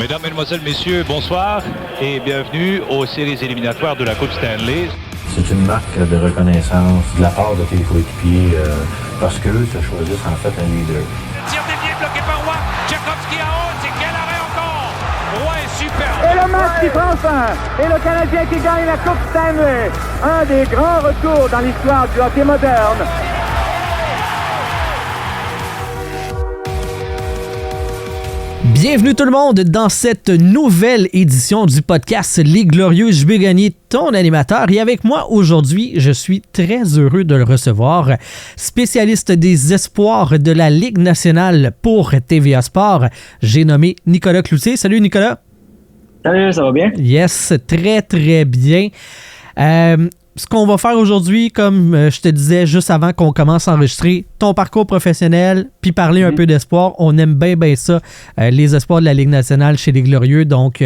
Mesdames, Mesdemoiselles, Messieurs, bonsoir et bienvenue aux séries éliminatoires de la Coupe Stanley. C'est une marque de reconnaissance de la part de tes coéquipiers parce qu'eux se choisissent en fait un leader. Tir dévié bloqué par Roy. Tchaikovsky à haute. C'est quel arrêt encore? Roy est super. Et le match qui prend fin. Et le Canadien qui gagne la Coupe Stanley. Un des grands retours dans l'histoire du hockey moderne. Bienvenue tout le monde dans cette nouvelle édition du podcast Les Glorieux. Je vais gagner ton animateur et avec moi aujourd'hui, je suis très heureux de le recevoir. Spécialiste des espoirs de la Ligue nationale pour TVA Sport, j'ai nommé Nicolas Cloutier. Salut Nicolas. Salut, ça va bien? Yes, très très bien. Ce qu'on va faire aujourd'hui, comme je te disais juste avant qu'on commence à enregistrer, ton parcours professionnel, puis parler un peu d'espoir. On aime bien ça, les espoirs de la Ligue nationale chez les Glorieux. Donc,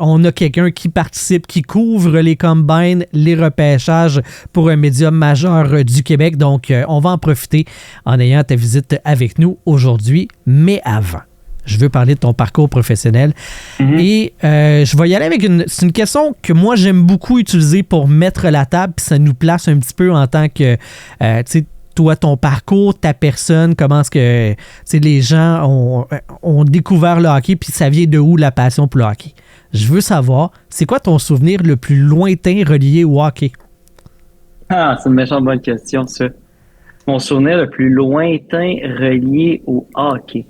on a quelqu'un qui participe, qui couvre les combines, les repêchages pour un médium majeur du Québec. Donc, on va en profiter en ayant ta visite avec nous aujourd'hui. Mais avant, je veux parler de ton parcours professionnel. Et je vais y aller avec c'est une question que moi, j'aime beaucoup utiliser pour mettre la table, puis ça nous place un petit peu en tant que, tu sais, toi, ton parcours, ta personne, comment est-ce que, tu sais, les gens ont découvert le hockey, puis ça vient de où la passion pour le hockey? Je veux savoir, c'est quoi ton souvenir le plus lointain relié au hockey? Ah, c'est une méchante bonne question, ça. Mon souvenir le plus lointain relié au hockey.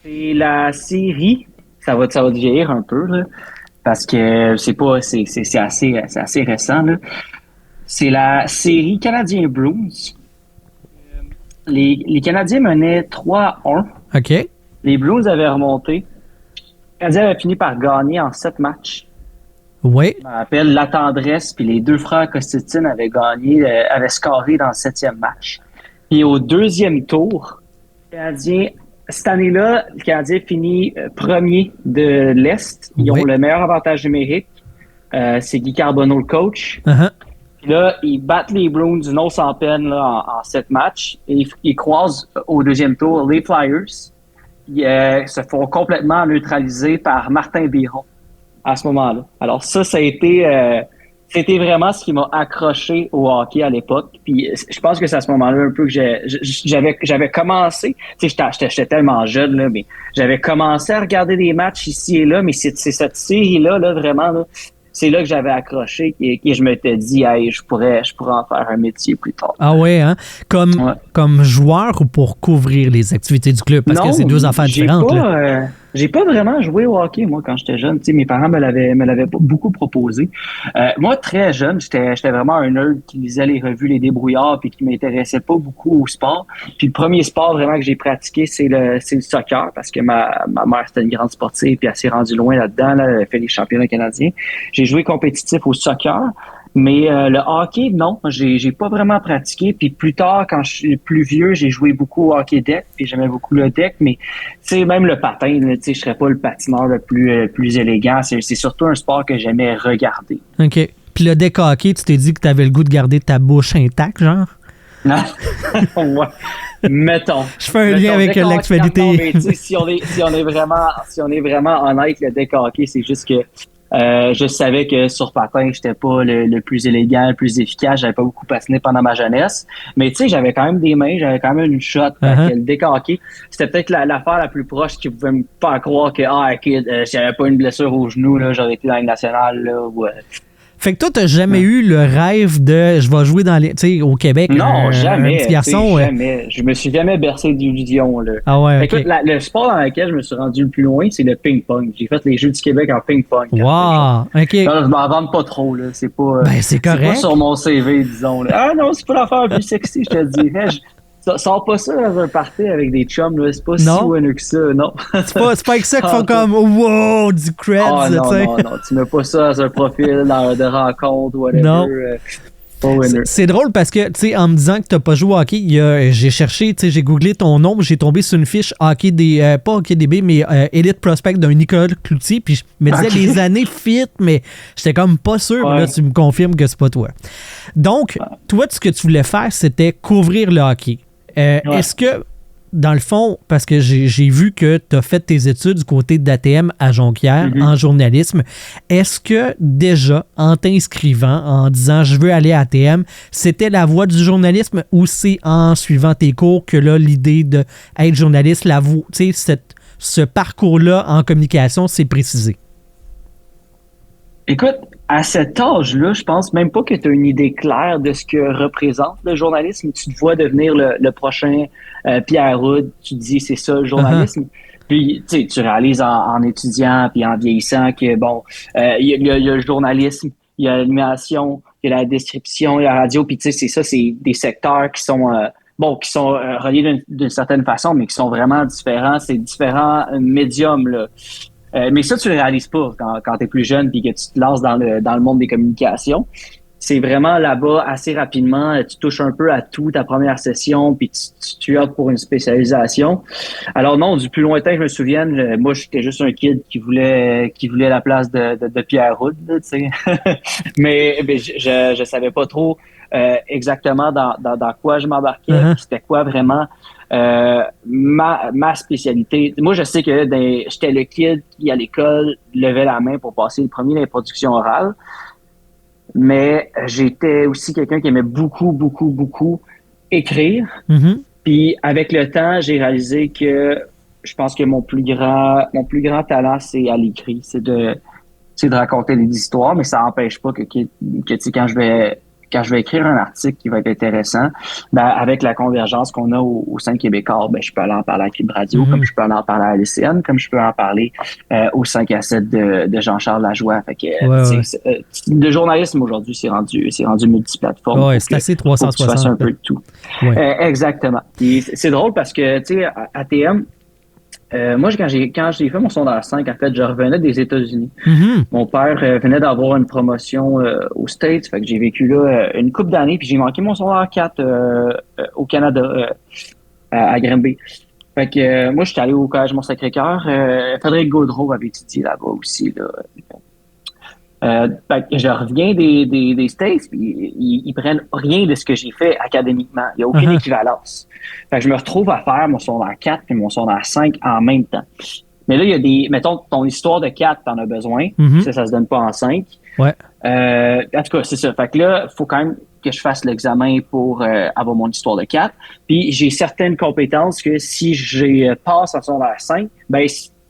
C'est la série, ça va te vieillir un peu, là, parce que c'est assez récent, là. C'est la série Canadien Blues. Les Canadiens menaient 3-1. OK. Les Blues avaient remonté. Les Canadiens avaient fini par gagner en 7 matchs. Oui. Je me rappelle, La Tendresse puis les deux frères Kostitine avaient scoré dans le 7e match. Puis au deuxième tour, cette année-là, le Canadien finit premier de l'Est. Ils ont le meilleur avantage numérique. C'est Guy Carbonneau, le coach. Puis là, ils battent les Bruins non sans peine là, en 7 matchs. Et ils croisent au deuxième tour les Flyers. Ils se font complètement neutraliser par Martin Biron à ce moment-là. Alors ça a été... C'était vraiment ce qui m'a accroché au hockey à l'époque. Puis je pense que c'est à ce moment-là un peu que j'avais commencé. Tu sais, j'étais tellement jeune, là, mais j'avais commencé à regarder des matchs ici et là, mais c'est cette série-là, là, vraiment, là, c'est là que j'avais accroché et je m'étais dit, hey, je pourrais en faire un métier plus tard. Ah ouais, hein? Comme joueur ou pour couvrir les activités du club? Parce que c'est deux affaires différentes. J'ai pas vraiment joué au hockey, moi, quand j'étais jeune. Tu sais, mes parents me l'avaient beaucoup proposé. Moi, très jeune, j'étais vraiment un nerd qui lisait les revues Les Débrouillards puis qui m'intéressait pas beaucoup au sport. Puis le premier sport vraiment que j'ai pratiqué, c'est le soccer parce que ma mère, c'était une grande sportive puis elle s'est rendue loin là-dedans. Là, elle a fait les championnats canadiens. J'ai joué compétitif au soccer. Mais le hockey, non, j'ai pas vraiment pratiqué. Puis plus tard, quand je suis plus vieux, j'ai joué beaucoup au hockey deck, puis j'aimais beaucoup le deck. Mais tu sais, même le patin, tu sais, je serais pas le patineur le plus élégant. C'est surtout un sport que j'aimais regarder. OK. Puis le deck hockey, tu t'es dit que tu avais le goût de garder ta bouche intacte, genre? Non. Ouais. Mettons. Je fais un lien avec l'actualité. Si on est vraiment honnête, le deck hockey, c'est juste que je savais que sur patin, j'étais pas le plus élégant, le plus efficace. J'avais pas beaucoup patiné pendant ma jeunesse. Mais tu sais, j'avais quand même des mains, j'avais quand même une shot. Le deck hockey, c'était peut-être l'affaire la plus proche qui pouvait me faire croire que si j'avais pas une blessure au genou, là, j'aurais été dans la Ligue nationale. Là, Fait que toi, t'as jamais eu le rêve de je vais jouer au Québec? Non, jamais. Un petit garçon, jamais. Je me suis jamais bercé d'illusions. Là. Ah ouais, okay. Écoute, le sport dans lequel je me suis rendu le plus loin, c'est le ping-pong. J'ai fait les Jeux du Québec en ping-pong. Wow, OK. Non, je m'en vante pas trop. Là. C'est pas, c'est correct. C'est pas sur mon CV, disons. Là. Ah non, c'est pas l'affaire la plus sexy, je te le dirais. Sors pas ça dans un party avec des chums, là. C'est pas si winner que ça, non. C'est pas avec ça qu'ils font comme wow, du creds, tu sais. Non, tu mets pas ça dans un profil de rencontre, whatever. Non. C'est drôle parce que, tu sais, en me disant que t'as pas joué au hockey, j'ai cherché, tu sais, j'ai googlé ton nom, j'ai tombé sur une fiche hockey pas hockey DB, mais Elite Prospect d'un Nicolas Cloutier, puis je me disais les années fit, mais j'étais comme pas sûr, mais là, tu me confirmes que c'est pas toi. Donc, toi, ce que tu voulais faire, c'était couvrir le hockey. Est-ce que dans le fond, parce que j'ai vu que tu as fait tes études du côté d'ATM à Jonquière en journalisme, est-ce que déjà, en t'inscrivant, en disant je veux aller à ATM, c'était la voie du journalisme ou c'est en suivant tes cours que là, l'idée d'être journaliste, ce parcours-là en communication s'est précisé? Écoute, à cet âge-là, je pense même pas que tu as une idée claire de ce que représente le journalisme. Tu te vois devenir le prochain Pierre Houd. Tu te dis, c'est ça le journalisme. Puis, tu réalises en étudiant puis en vieillissant que, bon, il y a le journalisme, il y a l'animation, il y a la description, il y a la radio. Puis, tu sais, c'est ça, c'est des secteurs qui sont... qui sont reliés d'une certaine façon, mais qui sont vraiment différents. C'est différents médiums, là. Mais ça, tu le réalises pas quand tu es plus jeune puis que tu te lances dans le monde des communications. C'est vraiment là-bas, assez rapidement, tu touches un peu à tout, ta première session, puis tu optes pour une spécialisation. Alors non, du plus lointain que je me souvienne, moi, j'étais juste un kid qui voulait la place de Pierre Houd, tu sais. mais je savais pas trop exactement dans quoi je m'embarquais, c'était quoi vraiment ma spécialité. Moi, je sais que j'étais le kid qui, à l'école, levait la main pour passer le premier dans les productions orales. Mais j'étais aussi quelqu'un qui aimait beaucoup, beaucoup, beaucoup écrire. Puis, avec le temps, j'ai réalisé que je pense que mon plus grand talent, c'est à l'écrit. C'est de raconter des histoires, mais ça n'empêche pas que tu sais, quand je vais écrire un article qui va être intéressant, ben, avec la convergence qu'on a au sein de Québécois, ben, je peux aller en parler à Cube Radio, comme je peux aller en parler à LCN, comme je peux en parler au 5 à 7 de Jean-Charles Lajoie. Fait que, le journalisme aujourd'hui, c'est rendu multiplateforme. Ouais, c'est assez 360. Tu fasses un peu de tout. Ouais. Exactement. Puis, c'est drôle parce que, tu sais, à ATM, moi, quand j'ai fait mon secondaire 5, en fait, je revenais des États-Unis. Mon père venait d'avoir une promotion aux States, fait que j'ai vécu là une couple d'années, puis j'ai manqué mon secondaire 4 au Canada, à Granby. Fait que moi, j'étais allé au Collège Mont-Sacré-Cœur. Frédéric Gaudreau avait étudié là-bas aussi, là. Fait que je reviens des States, puis ils prennent rien de ce que j'ai fait académiquement. Il n'y a aucune équivalence. Fait que je me retrouve à faire mon secondaire 4 et mon secondaire 5 en même temps. Mais là, il y a mettons, ton histoire de 4, t'en as besoin. Ça se donne pas en 5. Ouais. En tout cas, c'est ça. Fait que là, il faut quand même que je fasse l'examen pour avoir mon histoire de 4. Puis j'ai certaines compétences que si je passe en secondaire 5, ben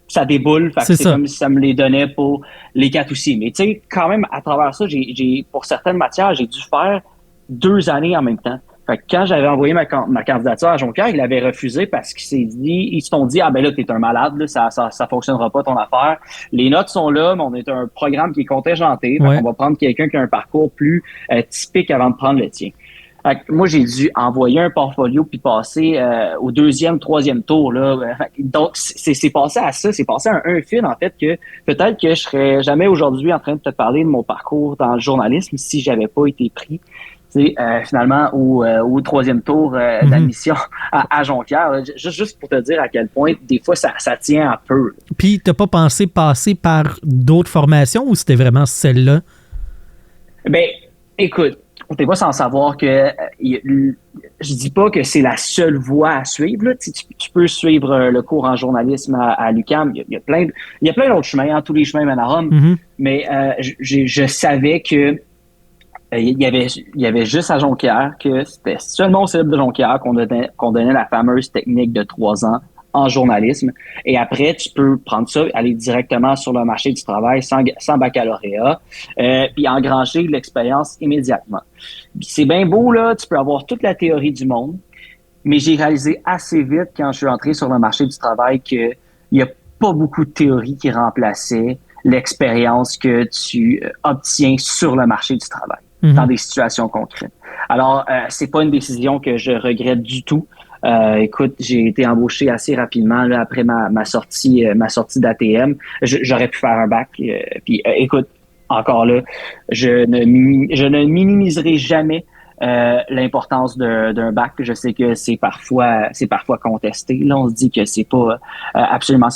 ça déboule. Fait que c'est comme si ça me les donnait pour les 4 aussi. Mais tu sais, quand même, à travers ça, j'ai pour certaines matières, j'ai dû faire 2 années en même temps. Fait que quand j'avais envoyé ma candidature à Jonquière, il avait refusé parce qu'ils se sont dit, ah ben là, t'es un malade, là, ça fonctionnera pas ton affaire. Les notes sont là, mais on est un programme qui est contingenté. Fait qu'on va prendre quelqu'un qui a un parcours plus typique avant de prendre le tien. Fait que moi, j'ai dû envoyer un portfolio puis passer au 2e, 3e tour, là. Donc, c'est passé à ça. C'est passé à un fil, en fait, que peut-être que je serais jamais aujourd'hui en train de te parler de mon parcours dans le journalisme si j'avais pas été pris. Finalement, au 3e tour d'admission à Jonquière. Juste pour te dire à quel point, des fois, ça tient un peu. Puis, t'as pas pensé passer par d'autres formations ou c'était vraiment celle-là? Ben, écoute, t'es pas sans savoir que je dis pas que c'est la seule voie à suivre. Là. Tu peux suivre le cours en journalisme à l'UQAM. Il y a plein d'autres chemins, hein, tous les chemins mènent à Rome. Mais je savais que il y avait juste à Jonquière que c'était seulement au cégep de Jonquière qu'on donnait la fameuse technique de 3 ans en journalisme. Et après, tu peux prendre ça, aller directement sur le marché du travail sans baccalauréat, puis engranger l'expérience immédiatement. C'est bien beau, là, tu peux avoir toute la théorie du monde, mais j'ai réalisé assez vite quand je suis entré sur le marché du travail qu'il n'y a pas beaucoup de théorie qui remplaçait l'expérience que tu obtiens sur le marché du travail, dans des situations concrètes. Alors, c'est pas une décision que je regrette du tout. Écoute, j'ai été embauché assez rapidement là, après ma sortie d'ATM. J'aurais pu faire un bac. Puis écoute, encore là, je ne minimiserai jamais l'importance d'un bac. Je sais que c'est parfois contesté. Là, on se dit que c'est pas absolument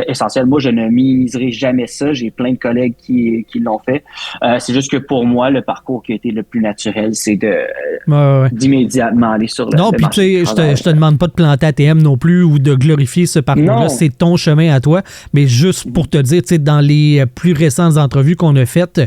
essentiel. Moi, je ne miserai jamais ça. J'ai plein de collègues qui l'ont fait. C'est juste que pour moi, le parcours qui a été le plus naturel, c'est d'immédiatement aller sur le Non, puis tu sais, je te demande pas de planter ATM non plus ou de glorifier ce parcours-là. C'est ton chemin à toi. Mais juste pour te dire, tu sais, dans les plus récentes entrevues qu'on a faites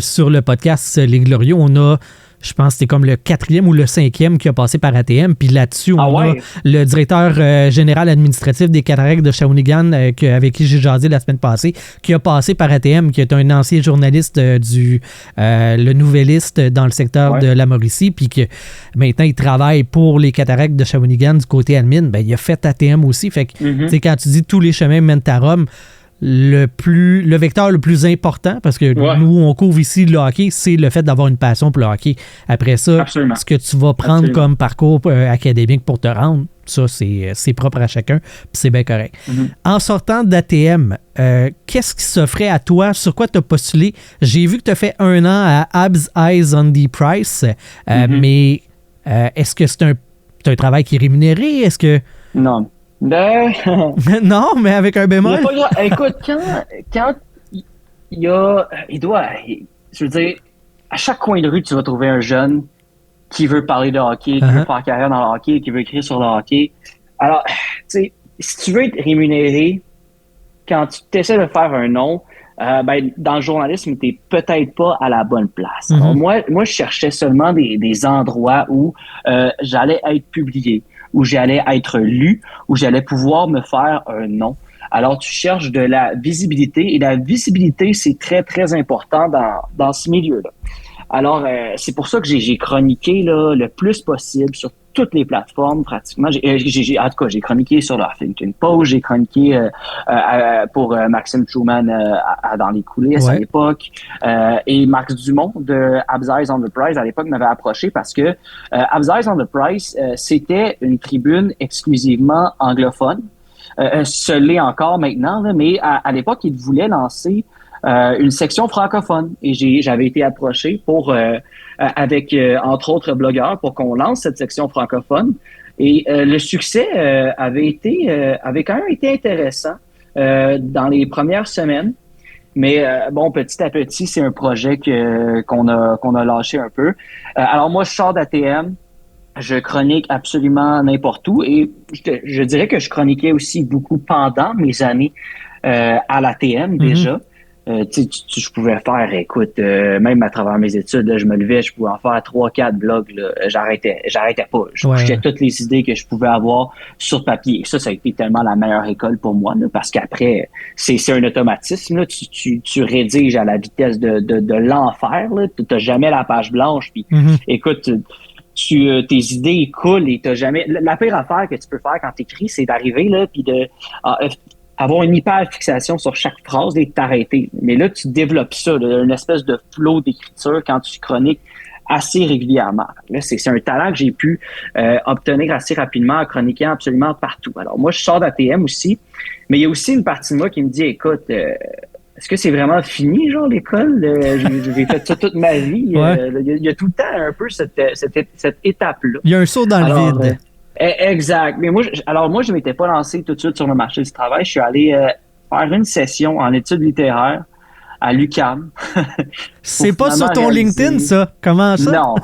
sur le podcast Les Glorieux, on a, je pense que c'était comme le 4e ou le 5e qui a passé par ATM. Puis là-dessus, on a le directeur général administratif des Cataractes de Shawinigan, avec qui j'ai jasé la semaine passée, qui a passé par ATM, qui est un ancien journaliste le Nouvelliste dans le secteur de la Mauricie, puis que maintenant, il travaille pour les Cataractes de Shawinigan du côté admin. Ben, il a fait ATM aussi. Fait que, tu sais, quand tu dis tous les chemins mènent à Rome, le vecteur le plus important, parce que nous, on couvre ici le hockey, c'est le fait d'avoir une passion pour le hockey. Après ça, ce que tu vas prendre comme parcours académique pour te rendre, ça, c'est propre à chacun, puis c'est bien correct. En sortant d'ATM, qu'est-ce qui s'offrait à toi? Sur quoi tu as postulé? J'ai vu que tu as fait 1 an à Abs Eyes on the Price, mais est-ce que c'est un travail qui est rémunéré? Est-ce que... Non. Non, mais avec un bémol. Écoute, quand je veux dire, à chaque coin de rue, tu vas trouver un jeune qui veut parler de hockey, qui veut faire carrière dans le hockey, qui veut écrire sur le hockey. Alors, tu sais, si tu veux être rémunéré, quand tu essaies de faire un nom, dans le journalisme, t'es peut-être pas à la bonne place. Alors, moi, je cherchais seulement des endroits où j'allais être publié, où j'allais être lu, où j'allais pouvoir me faire un nom. Alors, tu cherches de la visibilité, et la visibilité, c'est très, très important dans ce milieu-là. Alors, c'est pour ça que j'ai chroniqué là, le plus possible sur toutes les plateformes, pratiquement. En tout cas, j'ai chroniqué sur le Huffington Post, j'ai chroniqué pour Maxime Truman dans les coulisses à l'époque. Et Max Dumont de Abs Eyes on the Prize, à l'époque, m'avait approché parce que Abs Eyes on the Prize, c'était une tribune exclusivement anglophone. Ce l'est encore maintenant, là, mais à l'époque, il voulait lancer une section francophone. Et j'avais été approché avec entre autres blogueurs pour qu'on lance cette section francophone. Et le succès avait quand même été intéressant dans les premières semaines. Mais petit à petit, c'est un projet qu'on a lâché un peu. Alors moi, je sors d'ATM. Je chronique absolument n'importe où. Et je dirais que je chroniquais aussi beaucoup pendant mes années à l'ATM déjà. Je pouvais faire, écoute, même à travers mes études, là, je me levais, je pouvais en faire 3-4 blogs, là, j'arrêtais pas. Je couchais toutes les idées que je pouvais avoir sur papier. Et ça a été tellement la meilleure école pour moi, là, parce qu'après, c'est un automatisme, là, tu rédiges à la vitesse de l'enfer, là, t'as jamais la page blanche, puis écoute, tes idées coulent et t'as jamais... La pire affaire que tu peux faire quand t'écris, c'est d'arriver, là, puis avoir une hyper-fixation sur chaque phrase et de t'arrêter. Mais là, tu développes ça, là, une espèce de flow d'écriture quand tu chroniques assez régulièrement. Là, c'est un talent que j'ai pu obtenir assez rapidement en chroniquant absolument partout. Alors, moi, je sors d'ATM aussi, mais il y a aussi une partie de moi qui me dit, écoute, est-ce que c'est vraiment fini, genre, l'école? J'ai fait ça toute ma vie. Il y a tout le temps un peu cette étape-là. Il y a un saut dans le vide. Exact. Mais moi, je m'étais pas lancé tout de suite sur le marché du travail. Je suis allé faire une session en études littéraires à l'UQAM. C'est pas sur ton LinkedIn, ça? Comment ça?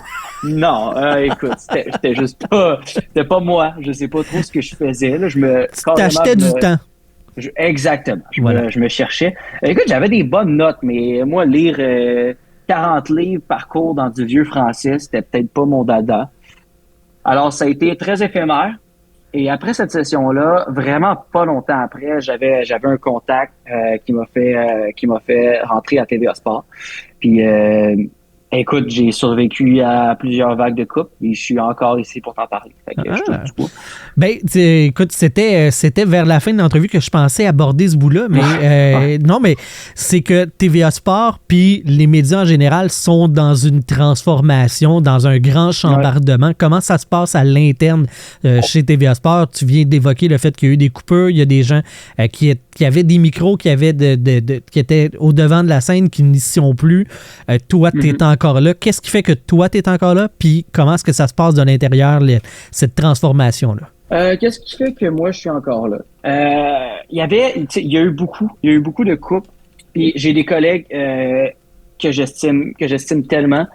Non. Écoute, c'était pas moi. Je sais pas trop ce que je faisais. Là, t'achetais du temps. Exactement. Je me cherchais. Écoute, j'avais des bonnes notes, mais moi, lire 40 livres par cours dans du vieux français, c'était peut-être pas mon dada. Alors, ça a été très éphémère. Et après cette session-là, vraiment pas longtemps après, j'avais un contact qui m'a fait rentrer à TVA Sport. Puis, écoute, j'ai survécu à plusieurs vagues de coupe et je suis encore ici pour t'en parler. Fait que je touche du bois. Ben, écoute, c'était vers la fin de l'entrevue que je pensais aborder ce bout-là, mais non, mais c'est que TVA Sport puis les médias en général sont dans une transformation, dans un grand chambardement. Comment ça se passe à l'interne chez TVA Sport? Tu viens d'évoquer le fait qu'il y a eu des coupures, il y a des gens qui qu'il y avait des micros qui étaient au devant de la scène qui n'y sont plus. Toi, tu es encore là. Qu'est-ce qui fait que toi, tu es encore là? Puis comment est-ce que ça se passe de l'intérieur, cette transformation-là? Qu'est-ce qui fait que moi, je suis encore là? Il y a eu beaucoup de coupes. Puis j'ai des collègues que j'estime tellement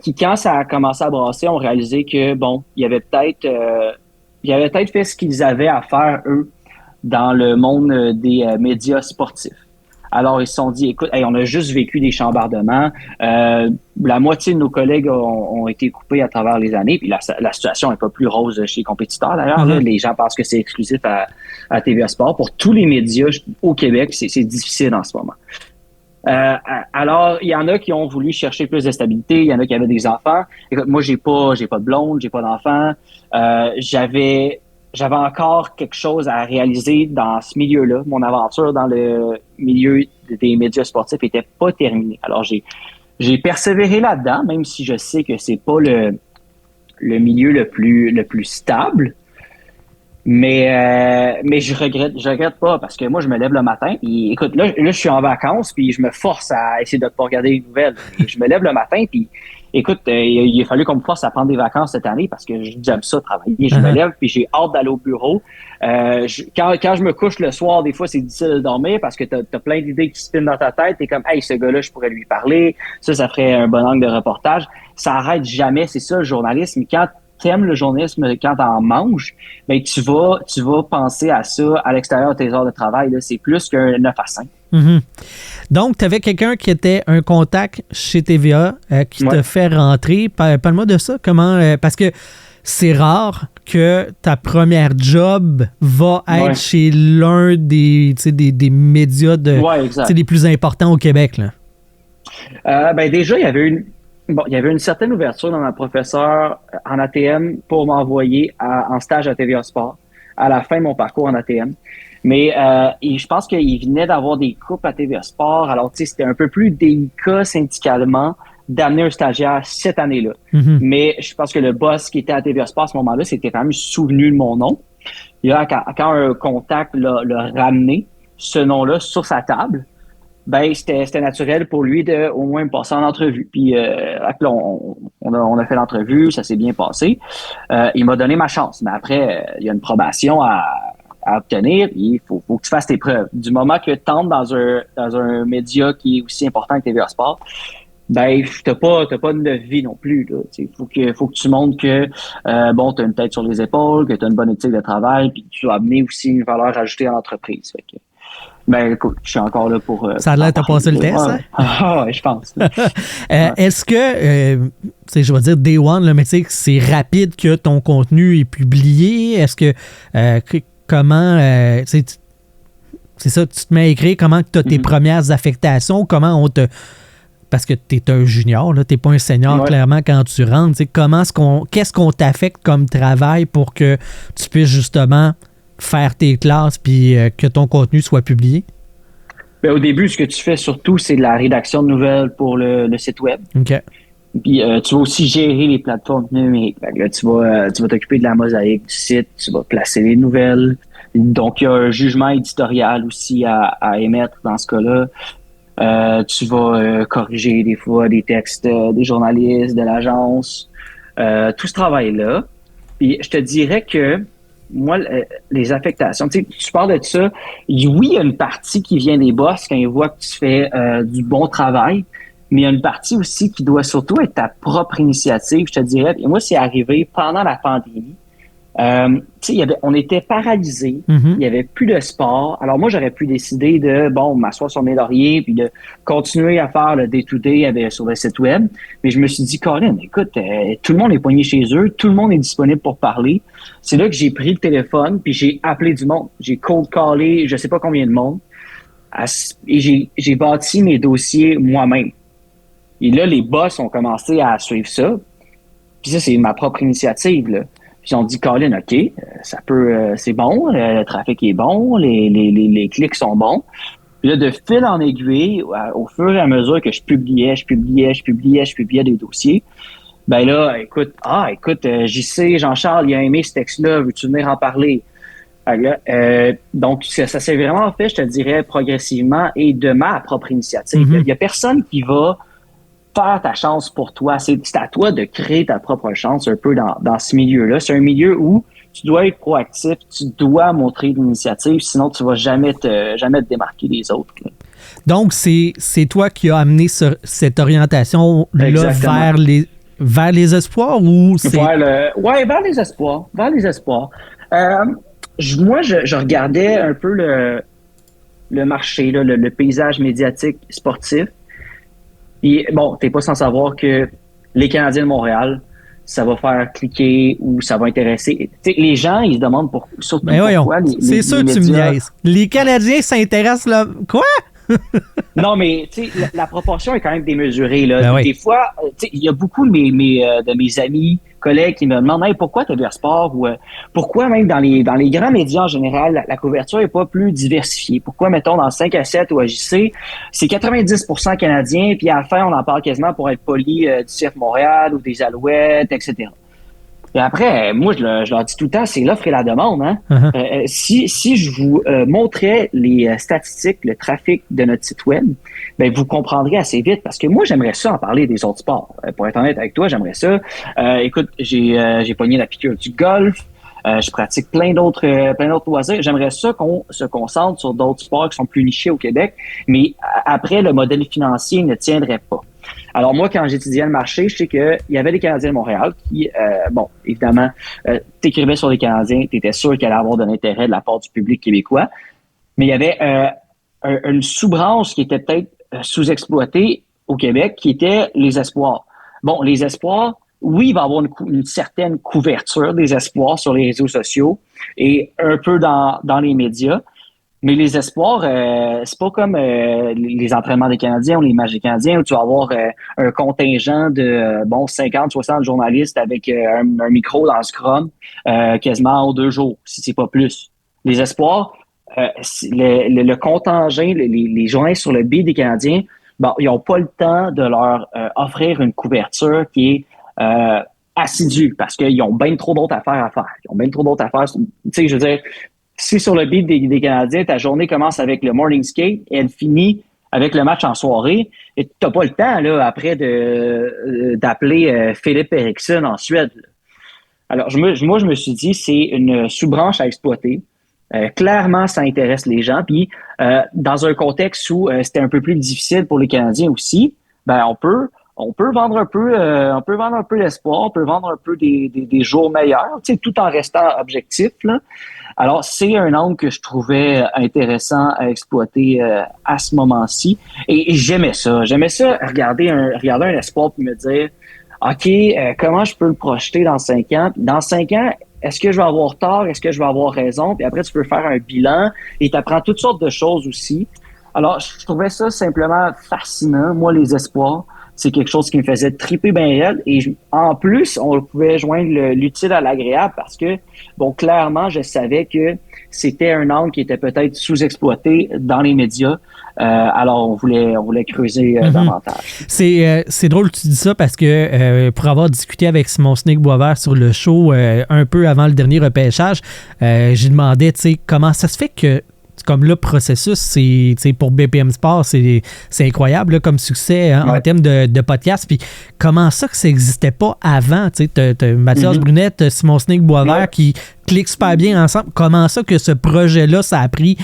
qui, quand ça a commencé à brasser, ont réalisé que, bon, il y avait peut-être fait ce qu'ils avaient à faire, eux, dans le monde des médias sportifs. Alors, ils se sont dit, écoute, on a juste vécu des chambardements. La moitié de nos collègues ont été coupés à travers les années. Puis la situation n'est pas plus rose chez les compétiteurs, d'ailleurs. Là, les gens pensent que c'est exclusif à TVA Sport. Pour tous les médias au Québec, c'est difficile en ce moment. Alors, il y en a qui ont voulu chercher plus de stabilité. Il y en a qui avaient des enfants. Écoute, moi, j'ai pas de blonde, j'ai pas d'enfant. J'avais encore quelque chose à réaliser dans ce milieu-là. Mon aventure dans le milieu des médias sportifs était pas terminée. Alors, j'ai persévéré là-dedans, même si je sais que c'est pas le milieu le plus stable. Mais je regrette pas parce que moi, je me lève le matin. Puis, écoute, là, je suis en vacances, puis je me force à essayer de ne pas regarder les nouvelles. Et je me lève le matin, puis écoute, il a fallu qu'on me force à prendre des vacances cette année parce que j'aime ça, travailler. Je me lève, puis j'ai hâte d'aller au bureau. Quand je me couche le soir, des fois, c'est difficile de dormir parce que t'as plein d'idées qui spinent dans ta tête. T'es comme, hey, ce gars-là, je pourrais lui parler. Ça ferait un bon angle de reportage. Ça arrête jamais, c'est ça, le journalisme. Quand t'aimes le journalisme, quand t'en manges, ben tu vas penser à ça à l'extérieur de tes heures de travail. Là. C'est plus qu'un 9 à 5. Mm-hmm. Donc, tu avais quelqu'un qui était un contact chez TVA qui te fait rentrer. Parle-moi de ça. Comment parce que c'est rare que ta première job va être chez l'un des médias les plus importants au Québec. Là. Déjà, il y avait une certaine ouverture dans ma professeure en ATM pour m'envoyer en stage à TVA Sport à la fin de mon parcours en ATM. Mais je pense qu'il venait d'avoir des coupes à TVA Sport. Alors, tu sais, c'était un peu plus délicat syndicalement d'amener un stagiaire cette année-là. Mm-hmm. Mais je pense que le boss qui était à TVA Sport à ce moment-là s'était quand même souvenu de mon nom. Et là, quand un contact l'a ramené ce nom-là sur sa table, ben c'était naturel pour lui de au moins me passer en entrevue. Puis là, on a fait l'entrevue, ça s'est bien passé. Il m'a donné ma chance. Mais après, il y a une probation à obtenir. Il faut que tu fasses tes preuves. Du moment que tu entres dans un média qui est aussi important que TVA Sport, ben t'as pas de vie non plus. Il faut que tu montres que t'as une tête sur les épaules, que tu as une bonne éthique de travail, puis que tu as amené aussi une valeur ajoutée à l'entreprise. Fait que, ben écoute, je suis encore là pour... ça a l'air de t'as passé le test, hein? Ouais, je pense. Est-ce que, je vais dire day one, là, mais tu sais, c'est rapide que ton contenu est publié? Est-ce que, comment, c'est ça, tu te mets à écrire comment tu as tes premières affectations, comment on te... Parce que tu es un junior, tu n'es pas un senior, clairement, quand tu rentres. Qu'est-ce qu'on t'affecte comme travail pour que tu puisses justement faire tes classes puis que ton contenu soit publié? Bien, au début, ce que tu fais surtout, c'est de la rédaction de nouvelles pour le site web. OK. Puis tu vas aussi gérer les plateformes numériques. Là, tu vas t'occuper de la mosaïque du site, tu vas placer les nouvelles. Donc, il y a un jugement éditorial aussi à émettre dans ce cas-là. Tu vas corriger des fois des textes des journalistes, de l'agence, tout ce travail-là. Puis je te dirais que moi, les affectations, tu parles de ça, oui, il y a une partie qui vient des boss quand ils voient que tu fais du bon travail, mais il y a une partie aussi qui doit surtout être ta propre initiative, je te dirais. Et moi, c'est arrivé pendant la pandémie. On était paralysés, il y avait plus de sport. Alors moi, j'aurais pu décider de m'asseoir sur mes lauriers puis de continuer à faire le day-to-day sur le site web. Mais je me suis dit, Colin, écoute, tout le monde est poigné chez eux, tout le monde est disponible pour parler. C'est là que j'ai pris le téléphone puis j'ai appelé du monde. J'ai cold callé, je sais pas combien de monde. Et j'ai bâti mes dossiers moi-même. Et là, les boss ont commencé à suivre ça. Puis ça, c'est ma propre initiative, là. Puis on dit, Colin, OK, ça peut, c'est bon, le trafic est bon, les clics sont bons. Puis là, de fil en aiguille, au fur et à mesure que je publiais des dossiers, ben là, écoute, JC, Jean-Charles, il a aimé ce texte-là, veux-tu venir en parler? Donc, ça s'est vraiment fait, je te dirais, progressivement et de ma propre initiative. Il n'y a personne qui va faire ta chance pour toi. C'est à toi de créer ta propre chance un peu dans ce milieu-là. C'est un milieu où tu dois être proactif, tu dois montrer de l'initiative, sinon tu vas jamais te démarquer des autres. Là. Donc, c'est toi qui as amené cette orientation-là vers les espoirs ou c'est... Vers les espoirs. Vers les espoirs. Moi, je regardais un peu le marché, là, le paysage médiatique sportif. Et bon, t'es pas sans savoir que les Canadiens de Montréal, ça va faire cliquer ou ça va intéresser. T'sais, les gens, ils se demandent surtout pourquoi c'est sûr que tu me niaises. Les Canadiens s'intéressent là. Quoi? Non, mais tu sais, la proportion est quand même démesurée. Là. Ben oui. Des fois, il y a beaucoup de mes amis, collègues qui me demandent hey, pourquoi TVA Sport ou pourquoi même dans les grands médias en général, la couverture n'est pas plus diversifiée. Pourquoi, mettons, dans 5 à 7 ou AJC, c'est 90% canadiens, puis à la fin, on en parle quasiment pour être poli du CF Montréal ou des Alouettes, etc. Et après, moi, je leur dis tout le temps, c'est l'offre et la demande. Hein? Uh-huh. Si je vous montrais les statistiques, le trafic de notre site web, ben vous comprendrez assez vite parce que moi, j'aimerais ça en parler des autres sports. Pour être honnête avec toi, j'aimerais ça. Écoute, j'ai pogné la piqûre du golf. Je pratique plein d'autres loisirs. J'aimerais ça qu'on se concentre sur d'autres sports qui sont plus nichés au Québec, mais après, le modèle financier ne tiendrait pas. Alors moi, quand j'étudiais le marché, je sais qu'il y avait les Canadiens de Montréal qui, évidemment, t'écrivais sur les Canadiens, t'étais sûr qu'il allait avoir de l'intérêt de la part du public québécois, mais il y avait une sous-branche qui était peut-être sous-exploitée au Québec, qui était les espoirs. Bon, les espoirs, oui, il va y avoir une certaine couverture des espoirs sur les réseaux sociaux et un peu dans les médias. Mais les espoirs, c'est pas comme les entraînements des Canadiens ou les matchs des Canadiens où tu vas avoir un contingent de 50, 60 journalistes avec un micro dans le scrum quasiment en 2 jours, si c'est pas plus. Les espoirs, le contingent, les journalistes sur le beat des Canadiens, ils n'ont pas le temps de leur offrir une couverture qui est assidue parce qu'ils ont bien trop d'autres affaires à faire. Ils ont bien trop d'autres affaires. Tu sais, je veux dire, si sur le beat des Canadiens, ta journée commence avec le morning skate et elle finit avec le match en soirée, et t'as pas le temps là après d'appeler Philippe Eriksson en Suède. Là. Alors moi je me suis dit c'est une sous-branche à exploiter. Clairement, ça intéresse les gens. Puis dans un contexte où c'était un peu plus difficile pour les Canadiens aussi, ben on peut vendre un peu l'espoir, on peut vendre un peu des jours meilleurs, tu sais, tout en restant objectif là. Alors, c'est un angle que je trouvais intéressant à exploiter à ce moment-ci. Et j'aimais ça. J'aimais ça, regarder un espoir puis me dire, OK, comment je peux le projeter dans 5 ans? Puis dans 5 ans, est-ce que je vais avoir tort? Est-ce que je vais avoir raison? Puis après, tu peux faire un bilan et tu apprends toutes sortes de choses aussi. Alors, je trouvais ça simplement fascinant, moi, les espoirs. C'est quelque chose qui me faisait triper bien raide. Et en plus, on pouvait joindre l'utile à l'agréable parce que, clairement, je savais que c'était un angle qui était peut-être sous-exploité dans les médias. Alors, on voulait creuser davantage. C'est drôle que tu dis ça parce que pour avoir discuté avec Simon Snake Boisvert sur le show un peu avant le dernier repêchage, j'ai demandé, tu sais, comment ça se fait que comme le processus, c'est pour BPM Sport, c'est incroyable là, comme succès hein, en termes de podcast. Puis comment ça que ça n'existait pas avant? Tu sais, t'as Mathias Brunet, Simon Snake Boisvert qui cliquent super bien ensemble. Comment ça que ce projet-là, ça a pris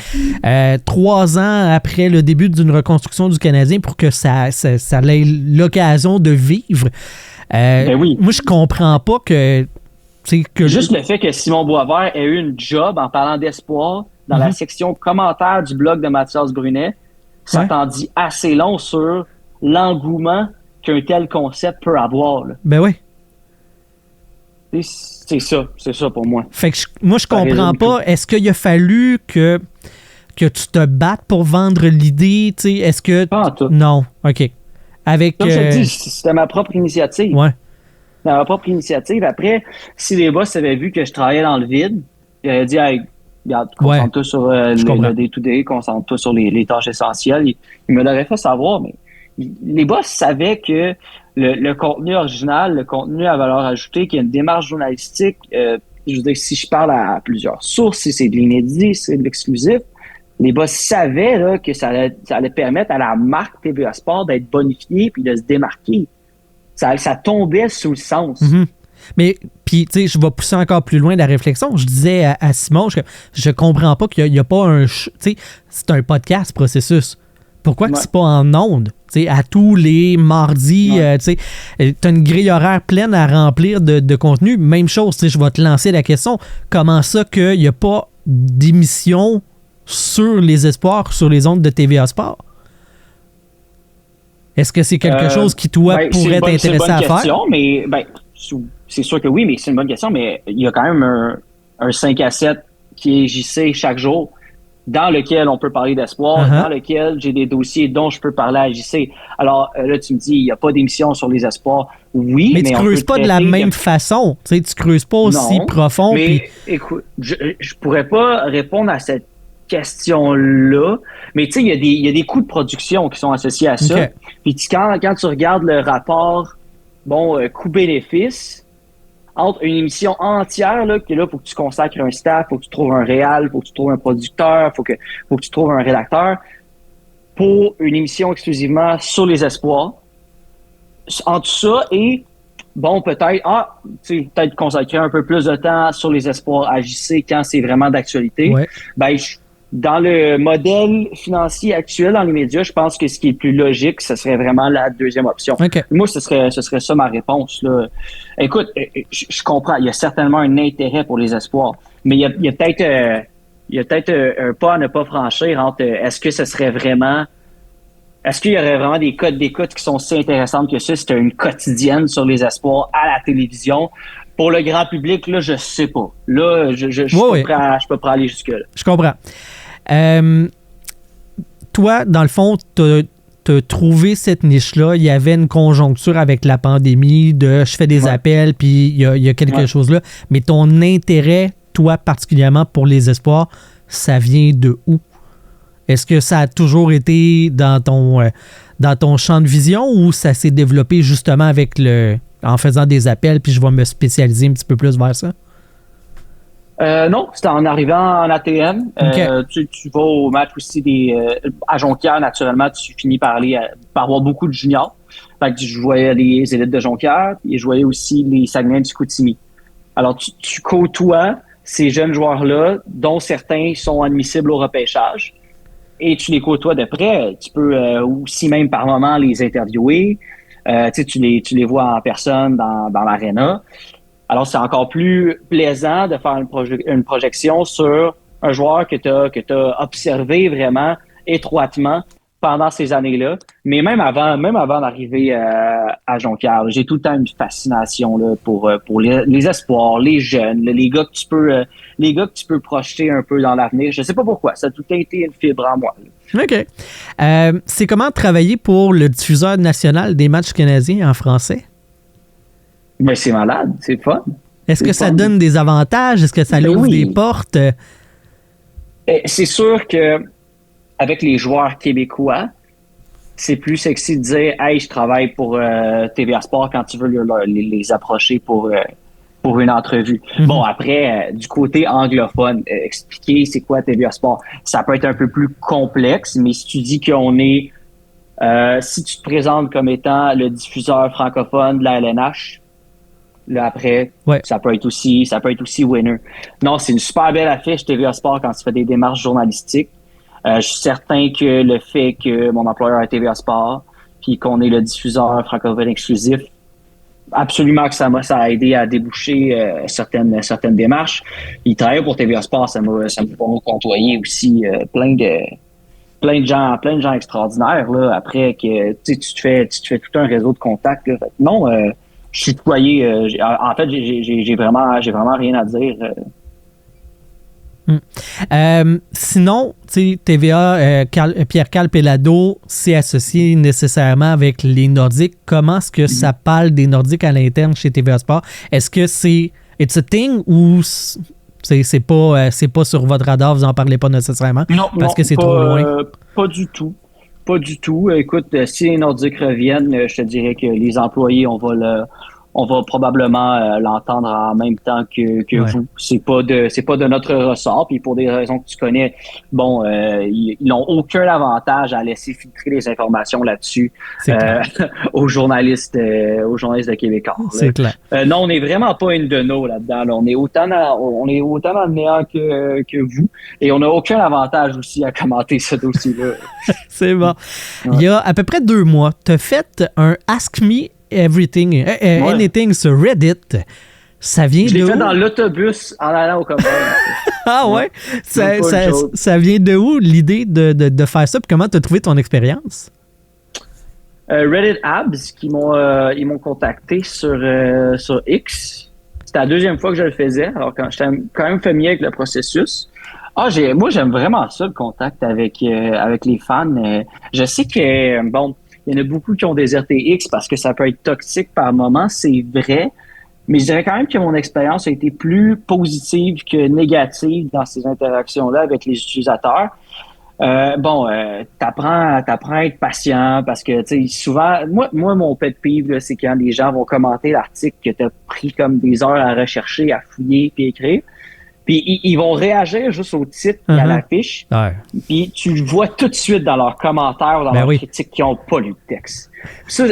3 ans après le début d'une reconstruction du Canadien pour que ça ait l'occasion de vivre? Moi, je comprends pas que... Juste le fait que Simon Boisvert ait eu une job en parlant d'espoir dans la section commentaires du blog de Mathias Brunet, ça t'en dit assez long sur l'engouement qu'un tel concept peut avoir. Là. Ben oui. C'est ça pour moi. Fait que moi, je comprends pas. Est-ce qu'il a fallu que tu te battes pour vendre l'idée? Est-ce que... Pas en tout. Non, OK. Avec... Comme je te dis, c'était ma propre initiative. Ouais. Ma propre initiative. Après, si les boss avaient vu que je travaillais dans le vide, ils avaient dit hey, regarde, concentre-toi sur le day-to-day, concentre-toi sur les tâches essentielles. Ils me l'auraient fait savoir, mais les boss savaient que le contenu original, le contenu à valeur ajoutée, qu'il y a une démarche journalistique je veux dire, si je parle à plusieurs sources, si c'est de l'inédit, si c'est de l'exclusif, les boss savaient là, que ça allait permettre à la marque TVA Sport d'être bonifiée puis de se démarquer. Ça tombait sous le sens. Mm-hmm. Mais, puis, tu sais, je vais pousser encore plus loin la réflexion. Je disais à Simon, je comprends pas qu'il n'y a pas un... Tu sais, c'est un podcast, processus. Pourquoi que c'est pas en ondes? Tu sais, à tous les mardis, tu sais, t'as une grille horaire pleine à remplir de contenu. Même chose, tu sais, je vais te lancer la question. Comment ça qu'il n'y a pas d'émission sur les espoirs, sur les ondes de TVA Sport? Est-ce que c'est quelque chose qui, toi, pourrait t'intéresser à faire? Mais, c'est sûr que oui, mais c'est une bonne question, mais il y a quand même un 5 à 7 qui est JC chaque jour, dans lequel on peut parler d'espoir, dans lequel j'ai des dossiers dont je peux parler à JC. Alors là, tu me dis, il n'y a pas d'émission sur les espoirs. Oui, mais tu creuses pas de la même façon. Tu sais, tu creuses pas aussi profond. Mais écoute, je pourrais pas répondre à cette question-là, mais tu sais, il y a des coûts de production qui sont associés à ça. Puis quand tu regardes le rapport, coût-bénéfice, entre une émission entière, là, que là, faut que tu consacres un staff, faut que tu trouves un réal, faut que tu trouves un producteur, faut que tu trouves un rédacteur, pour une émission exclusivement sur les espoirs. Entre ça et, peut-être consacrer un peu plus de temps sur les espoirs à JC quand c'est vraiment d'actualité. Ouais. Dans le modèle financier actuel dans les médias, je pense que ce qui est le plus logique, ce serait vraiment la deuxième option. Moi, ce serait ça ma réponse, là. Écoute, je comprends, il y a certainement un intérêt pour les espoirs, mais il y a peut-être un pas à ne pas franchir entre est-ce qu'il y aurait vraiment des codes d'écoute qui sont si intéressantes que ça, c'était une quotidienne sur les espoirs à la télévision? Pour le grand public, là, je sais pas. Là, je suis pas prêt à aller jusque-là. Je comprends. Toi, dans le fond, t'as trouvé cette niche-là. Il y avait une conjoncture avec la pandémie de je fais des appels, puis il y a quelque chose là. Mais ton intérêt, toi, particulièrement pour les espoirs, ça vient de où? Est-ce que ça a toujours été dans ton champ de vision ou ça s'est développé justement en faisant des appels, puis je vais me spécialiser un petit peu plus vers ça? Non, c'était en arrivant en ATM. Tu vas au match aussi à Jonquière, naturellement, tu finis par avoir beaucoup de juniors. Fait que je voyais les élites de Jonquière et je voyais aussi les Saguenay du Chicoutimi. Alors, tu côtoies ces jeunes joueurs-là, dont certains sont admissibles au repêchage, et tu les côtoies de près. Tu peux aussi même par moment les interviewer. Tu les vois en personne dans l'aréna. Alors, c'est encore plus plaisant de faire une projection sur un joueur que tu as observé vraiment étroitement pendant ces années-là. Mais même avant d'arriver à Jonquière, j'ai tout le temps une fascination là, pour les espoirs, les jeunes, les gars que tu peux projeter un peu dans l'avenir. Je sais pas pourquoi, ça a tout été une fibre en moi. Là. OK. C'est comment travailler pour le diffuseur national des matchs canadiens en français? Ben, c'est malade, c'est fun. Est-ce que ça donne des avantages? Est-ce que ça ouvre des portes? C'est sûr que avec les joueurs québécois, c'est plus sexy de dire « Hey, je travaille pour TVA Sport » quand tu veux les approcher pour une entrevue. Mm-hmm. Bon, après, du côté anglophone, expliquer c'est quoi TVA Sport, ça peut être un peu plus complexe, mais si tu dis qu'on est... si tu te présentes comme étant le diffuseur francophone de la LNH, là après, ça peut être aussi winner. Non, c'est une super belle affiche TVA Sport quand tu fais des démarches journalistiques. Je suis certain que le fait que mon employeur est TVA Sport puis qu'on est le diffuseur francophone exclusif, absolument que ça a aidé à déboucher certaines démarches. Il travaille pour TVA Sport, ça m'a côtoyé aussi plein de gens extraordinaires là, après que tu te fais tout un réseau de contacts là. Non, je suis tutoyé. En fait, j'ai vraiment rien à dire. Sinon, tu sais, TVA, Pierre-Carl Péladeau s'est associé nécessairement avec les Nordiques. Comment est-ce que ça parle des Nordiques à l'interne chez TVA Sport? Est-ce que it's a thing ou c'est pas sur votre radar, vous n'en parlez pas nécessairement? Non, que c'est trop loin? Pas du tout. Pas du tout. Écoute, si les Nordiques reviennent, je te dirais que les employés, on on va probablement l'entendre en même temps que vous. C'est pas de notre ressort, puis pour des raisons que tu connais, bon, ils n'ont aucun avantage à laisser filtrer les informations là-dessus aux journalistes de Québécois. C'est clair. Non, on n'est vraiment pas une de nos là-dedans. Là. On est autant dans le néant que vous, et on n'a aucun avantage aussi à commenter ce dossier-là. C'est bon. Il y a à peu près 2 mois, tu as fait un Ask Me Everything, Anything sur Reddit. Ça vient Je de l'ai où? fait dans l'autobus en allant au Cambodge. Ah ouais? Ça vient de où l'idée de faire ça? Puis comment tu as trouvé ton expérience? Reddit Abs ils m'ont contacté sur X. C'était la 2e fois que je le faisais, alors quand j'étais quand même familier avec le processus. Moi j'aime vraiment ça, le contact avec les fans. Je sais que bon, il y en a beaucoup qui ont déserté X parce que ça peut être toxique par moment, c'est vrai. Mais je dirais quand même que mon expérience a été plus positive que négative dans ces interactions-là avec les utilisateurs. T'apprends à être patient parce que, tu sais, souvent, moi, mon pet peeve, là, c'est quand les gens vont commenter l'article que t'as pris comme des heures à rechercher, à fouiller puis écrire. Puis ils vont réagir juste au titre et à l'affiche. Ouais. Puis tu le vois tout de suite dans leurs commentaires ou dans leurs critiques qui n'ont pas lu le texte. Ça,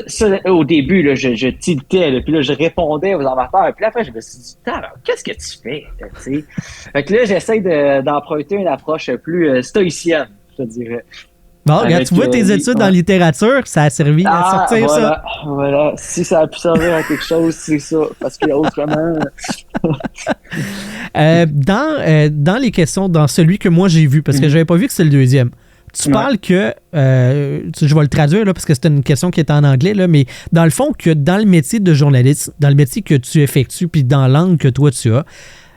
au début, là, je tiltais, là, puis là, je répondais aux amateurs. Puis là, après, je me suis dit, qu'est-ce que tu fais? T'sais? Fait que là, j'essaie d'emprunter une approche plus stoïcienne, je te dirais. Bon, regarde, tu vois, tes études en littérature, ça a servi à sortir ça. Voilà. Si ça a pu servir à quelque chose, c'est ça. Parce que autrement... dans les questions, dans celui que moi j'ai vu, parce que j'avais pas vu que c'est le 2e, tu parles que, je vais le traduire là, parce que c'est une question qui est en anglais, là, mais dans le fond, que dans le métier de journaliste, dans le métier que tu effectues, puis dans l'angle que toi tu as,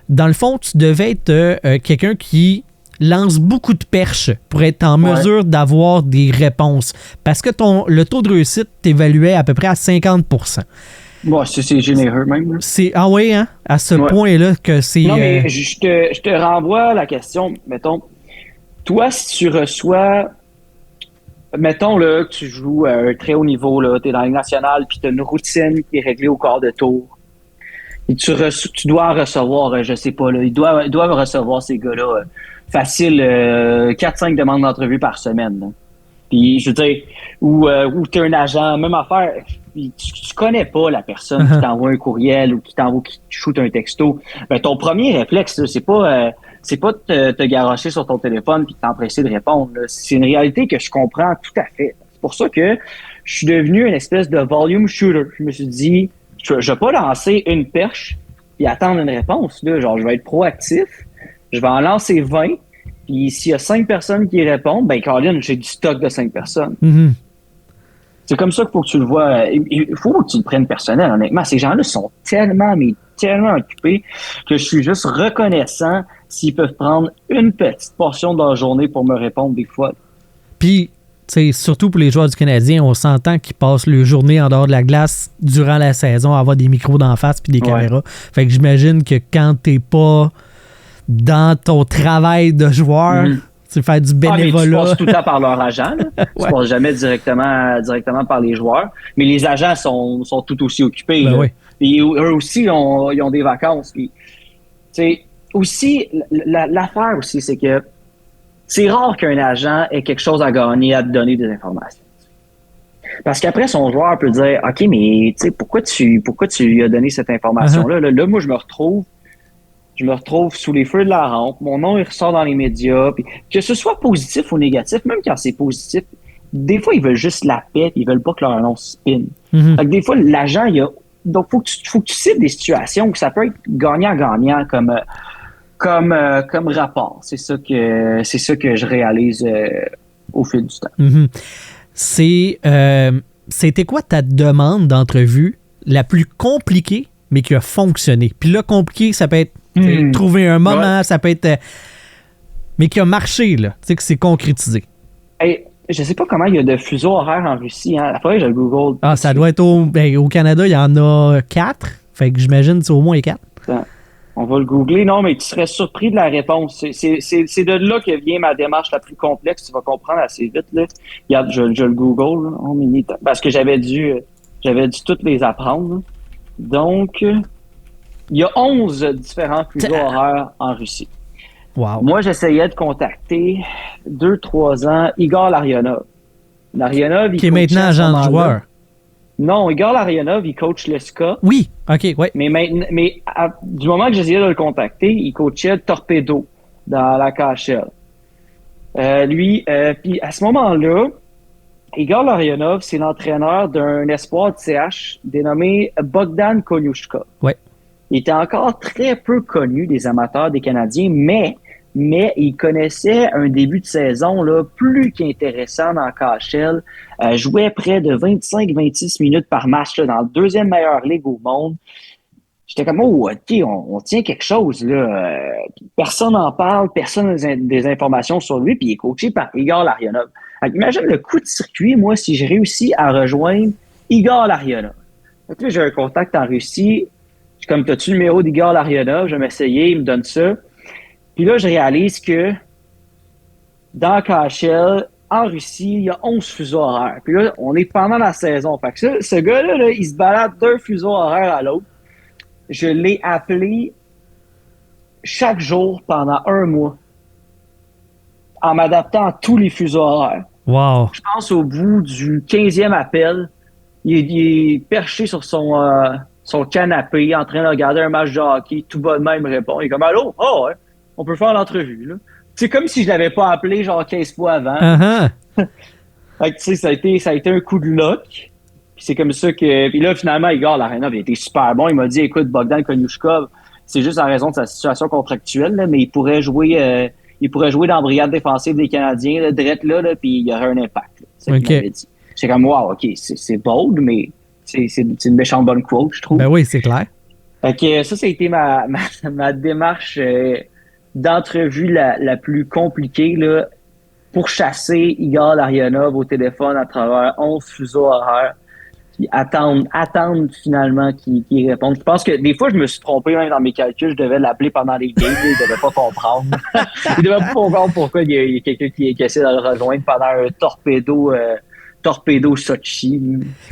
dans le fond, tu devais être quelqu'un qui lance beaucoup de perches pour être en mesure d'avoir des réponses. Parce que le taux de réussite t'évaluait à peu près à 50%. Bon, c'est généreux même. Ah oui, hein? À ce point-là que c'est... Non, mais je te renvoie à la question. Mettons, toi, si tu reçois... Mettons là, que tu joues à un très haut niveau, tu es dans la Ligue nationale, puis tu as une routine qui est réglée au quart de tour. Et tu dois recevoir, je sais pas, là, ils doivent recevoir ces gars-là facile 4-5 demandes d'entrevue par semaine. Là. Puis je veux dire, ou tu es un agent, même affaire, puis tu connais pas la personne qui t'envoie un courriel ou qui shoot un texto. Ben, ton premier réflexe, là, c'est pas de te garrocher sur ton téléphone puis de t'empresser de répondre. Là. C'est une réalité que je comprends tout à fait. C'est pour ça que je suis devenu une espèce de volume shooter. Je me suis dit, je vais pas lancer une perche et attendre une réponse. Là. Genre, je vais être proactif. Je vais en lancer 20. Puis s'il y a 5 personnes qui répondent, ben Colin, j'ai du stock de 5 personnes. Mm-hmm. C'est comme ça qu'il faut que tu le vois. Il faut que tu le prennes personnel, honnêtement. Ces gens-là sont tellement occupés que je suis juste reconnaissant s'ils peuvent prendre une petite portion de leur journée pour me répondre des fois. Puis, surtout pour les joueurs du Canadien, on s'entend qu'ils passent leur journée en dehors de la glace durant la saison à avoir des micros d'en face puis des caméras. Fait que j'imagine que quand t'es pas dans ton travail de joueur, tu fais du bénévolat. Mais tu passes tout le temps par leur agent. Là. Tu passes jamais directement par les joueurs. Mais les agents sont tout aussi occupés. Ben oui. Et eux aussi, ils ont des vacances. Puis, aussi, l'affaire aussi, c'est que c'est rare qu'un agent ait quelque chose à gagner à te donner des informations. Parce qu'après, son joueur peut dire, OK, mais pourquoi tu lui as donné cette information-là? Là, moi, je me retrouve sous les feux de la rampe. Mon nom, il ressort dans les médias. Puis, que ce soit positif ou négatif, même quand c'est positif, des fois, ils veulent juste la paix. Ils veulent pas que leur nom spin. Fait que des fois, l'agent, donc, faut que tu cites des situations où ça peut être gagnant-gagnant comme rapport. C'est ça que je réalise au fil du temps. C'était quoi ta demande d'entrevue la plus compliquée, mais qui a fonctionné? Puis là, compliqué, ça peut être trouver un moment, ça peut être... mais qui a marché, là. Tu sais, que c'est concrétisé. Hey, je sais pas comment il y a de fuseaux horaires en Russie. Hein. Après, je le Google. Ah, ça doit être au Canada, il y en a 4. Fait que j'imagine que c'est au moins 4. On va le googler. Non, mais tu serais surpris de la réponse. C'est de là que vient ma démarche la plus complexe. Tu vas comprendre assez vite. Là. Regarde, je le google. Là. Parce que j'avais dû toutes les apprendre. Là. Donc, il y a 11 différents fuseaux horaires en Russie. Wow. Moi, j'essayais de contacter 2-3 ans Igor Larionov. Larionov, Qui est maintenant agent de joueur. Non, Igor Larionov, il coach le SKA. Oui, OK, ouais. Mais du moment que j'essayais de le contacter, il coachait Torpedo dans la KHL. Puis à ce moment-là, Igor Larionov, c'est l'entraîneur d'un espoir de CH dénommé Bogdan Konyushka. Ouais. Il était encore très peu connu des amateurs des Canadiens, mais il connaissait un début de saison là, plus qu'intéressant dans le KHL. Jouait près de 25-26 minutes par match là, dans la deuxième meilleure ligue au monde. J'étais comme, oh, OK, on tient quelque chose. Là. Personne n'en parle, personne n'a des informations sur lui, puis il est coaché par Igor Larionov. Alors, imagine le coup de circuit, moi, si je réussis à rejoindre Igor Larionov. Donc, là, j'ai un contact en Russie. Je suis comme, t'as-tu le numéro d'Igor Larionov? Je vais m'essayer, il me donne ça. Puis là, je réalise que dans KHL, en Russie, il y a 11 fuseaux horaires. Puis là, on est pendant la saison. Fait que ça, ce gars-là, là, il se balade d'un fuseau horaire à l'autre. Je l'ai appelé chaque jour pendant 1 mois en m'adaptant à tous les fuseaux horaires. Wow. Je pense au bout du 15e appel, il est perché sur son canapé en train de regarder un match de hockey. Tout bonnement, il me répond. Il est comme « Allô? Oh, ouais, on peut faire l'entrevue. » là. C'est comme si je l'avais pas appelé genre 15 fois avant. Uh-huh. Fait que, tu sais, ça a été un coup de luck. Puis c'est comme ça que... Puis là, finalement, Igor Larionov, il a été super bon. Il m'a dit, écoute, Bogdan Konyushka, c'est juste en raison de sa situation contractuelle, là, mais il pourrait jouer dans la brigade défensive des Canadiens, là, direct là, puis il y aurait un impact. Là. C'est ce qu'il m'avait dit. C'est comme, wow, OK, c'est bold, mais c'est une méchante bonne quote, je trouve. Ben oui, c'est clair. Fait que ça a été ma démarche d'entrevue la plus compliquée, là, pour chasser Igor Larionov au téléphone à travers 11 fuseaux horaires. Puis attendre finalement qu'il réponde. Je pense que des fois, je me suis trompé même dans mes calculs. Je devais l'appeler pendant les games. Il devait pas comprendre. Il devait pas comprendre pourquoi il y a quelqu'un qui essaie de le rejoindre pendant un torpedo Sochi.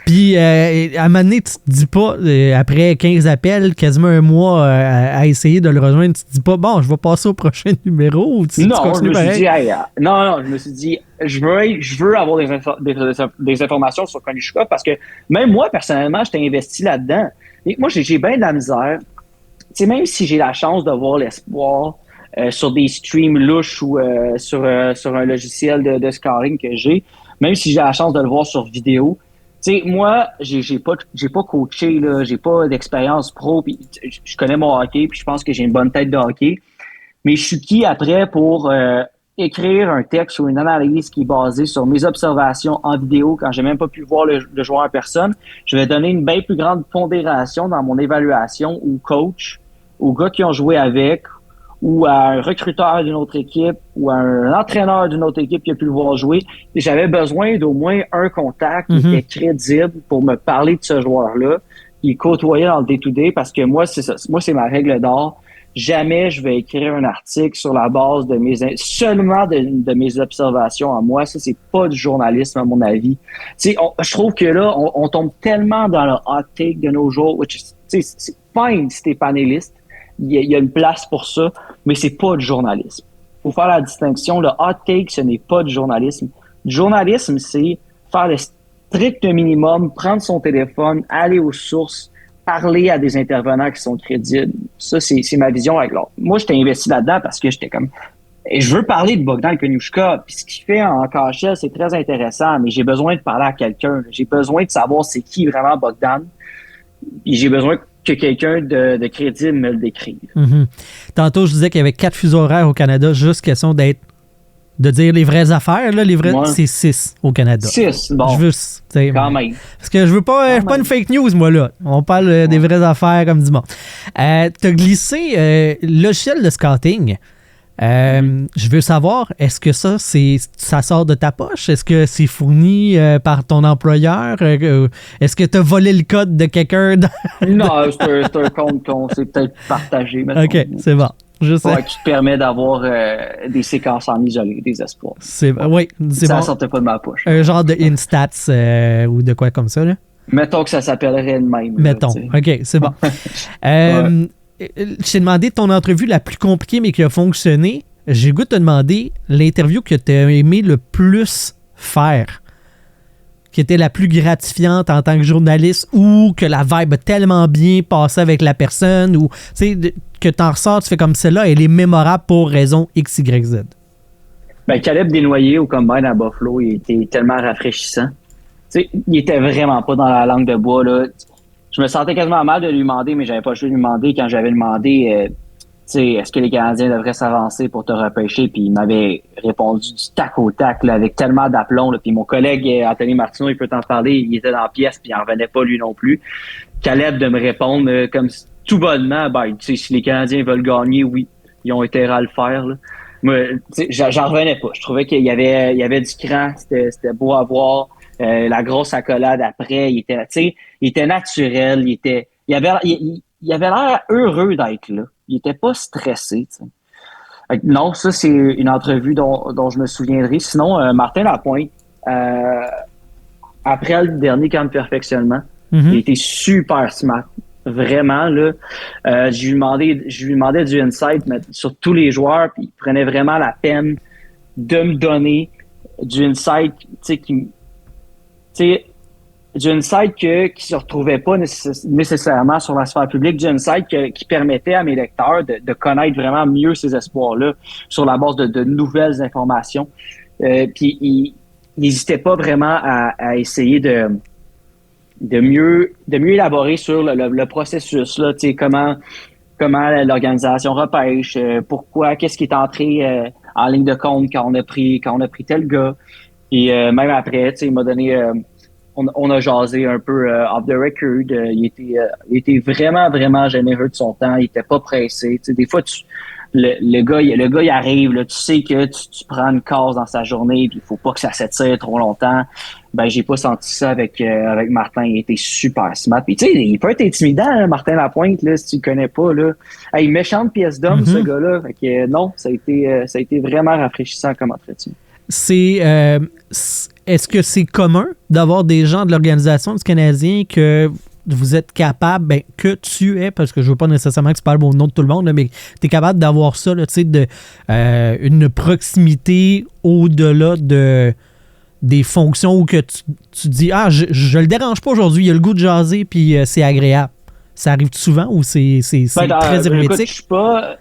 Puis, à un moment donné, tu te dis pas, après 15 appels, quasiment 1 mois à essayer de le rejoindre, tu te dis pas, bon, je vais passer au prochain numéro ou tu continues pareil? Je me suis dit, je veux avoir des informations sur Konyushka parce que même moi, personnellement, j'étais investi là-dedans. Et moi, j'ai bien de la misère. Tu sais, même si j'ai la chance de voir l'espoir sur des streams louches ou sur un logiciel de scoring que j'ai, même si j'ai la chance de le voir sur vidéo, tu sais, moi, j'ai pas coaché, là, j'ai pas d'expérience pro, puis je connais mon hockey, puis je pense que j'ai une bonne tête de hockey, mais je suis qui après pour écrire un texte ou une analyse qui est basée sur mes observations en vidéo quand j'ai même pas pu voir le joueur en personne. Je vais donner une bien plus grande pondération dans mon évaluation au coach, aux gars qui ont joué avec, ou à un recruteur d'une autre équipe, ou à un entraîneur d'une autre équipe qui a pu le voir jouer. Et j'avais besoin d'au moins un contact qui était crédible pour me parler de ce joueur-là, qui côtoyait dans le day-to-day, parce que moi, c'est ça. Moi, c'est ma règle d'or. Jamais je vais écrire un article sur la base de seulement de mes observations à moi. Ça, c'est pas du journalisme, à mon avis. Tu sais, je trouve que là, on tombe tellement dans le hot take de nos jours. Tu sais, c'est fine si t'es panéliste. Il y a une place pour ça, mais c'est pas du journalisme. Faut faire la distinction. Le hot take, ce n'est pas du journalisme. Du journalisme, c'est faire le strict minimum, prendre son téléphone, aller aux sources, parler à des intervenants qui sont crédibles. Ça, c'est ma vision avec l'autre. Moi, j'étais investi là-dedans parce que j'étais comme... Et je veux parler de Bogdan Konyushka, puis ce qu'il fait en KHL, c'est très intéressant, mais j'ai besoin de parler à quelqu'un. J'ai besoin de savoir c'est qui vraiment Bogdan. Puis j'ai besoin que quelqu'un de crédible me le décrive. Mm-hmm. Tantôt, je disais qu'il y avait 4 fuseaux horaires au Canada, juste question de dire les vraies affaires. Là, c'est 6 au Canada. 6, bon. Je veux, quand même. Parce que je veux pas une fake news, moi, là. On parle des vraies affaires comme du monde. T'as glissé logiciel de scouting. Je veux savoir, est-ce que ça sort de ta poche? Est-ce que c'est fourni par ton employeur? Est-ce que tu as volé le code de quelqu'un? Non, c'est un compte qu'on s'est peut-être partagé. Maintenant. OK, c'est bon. Je sais. Ouais, qui te permet d'avoir des séquences en isolé, des espoirs. Oui, c'est ça bon. sortait pas de ma poche. Un genre de Instats ou de quoi comme ça, là? Mettons que ça s'appellerait de même. Mettons. Là, OK, c'est bon. Je t'ai demandé ton entrevue la plus compliquée, mais qui a fonctionné. J'ai le goût de te demander l'interview que tu as aimé le plus faire, qui était la plus gratifiante en tant que journaliste, ou que la vibe a tellement bien passé avec la personne, ou que t'en ressors, tu fais comme celle-là, elle est mémorable pour raison X, Y, Z. Ben, Caleb Desnoyers au combine à Buffalo, il était tellement rafraîchissant. T'sais, il était vraiment pas dans la langue de bois, là. Je me sentais quasiment mal de lui demander, mais j'avais pas le choix de lui demander. Quand j'avais demandé, est-ce que les Canadiens devraient s'avancer pour te repêcher? Puis il m'avait répondu du tac au tac, là, avec tellement d'aplomb. Là. Puis mon collègue Anthony Martineau, il peut t'en parler, il était dans la pièce, puis il en revenait pas lui non plus. Caleb de me répondre comme tout bonnement, si les Canadiens veulent gagner, oui, ils ont intérêt à le faire. Là. Moi, j'en revenais pas. Je trouvais qu'il y avait du cran, c'était beau à voir. La grosse accolade après, il était naturel, il avait l'air heureux d'être là. Il était pas stressé. T'sais. Non, ça c'est une entrevue dont je me souviendrai. Sinon, Martin Lapointe, après le dernier camp de perfectionnement, il était super smart. Vraiment, là. Je lui demandais du insight sur tous les joueurs, puis il prenait vraiment la peine de me donner du insight, du insight qui se retrouvait pas nécessairement sur la sphère publique, du insight qui permettait à mes lecteurs de connaître vraiment mieux ces espoirs-là sur la base de nouvelles informations. Puis il n'hésitait pas vraiment à essayer de mieux élaborer sur le processus, là, comment l'organisation repêche, pourquoi, qu'est-ce qui est entré en ligne de compte quand on a pris tel gars. Et même après, il m'a donné, on a jasé un peu off the record. Il était vraiment, vraiment généreux de son temps. Il était pas pressé. Des fois, le gars, il arrive, là, tu sais que tu prends une case dans sa journée, puis il faut pas que ça s'étire trop longtemps. Ben, j'ai pas senti ça avec Martin. Il était super smart. Puis tu sais, il peut être intimidant, hein, Martin Lapointe, là, si tu le connais pas, là. Hey, méchante pièce d'homme, ce gars-là. Fait que non, ça a été vraiment rafraîchissant comme entretien. Est-ce que c'est commun d'avoir des gens de l'organisation du Canadien que vous êtes capable, que tu es, parce que je veux pas nécessairement que tu parles au nom de tout le monde, là, mais tu es capable d'avoir ça, là, une proximité au-delà des fonctions où que tu dis « Ah, je le dérange pas aujourd'hui, il a le goût de jaser, puis c'est agréable ». Ça arrive souvent ou c'est très hermétique? Je suis pas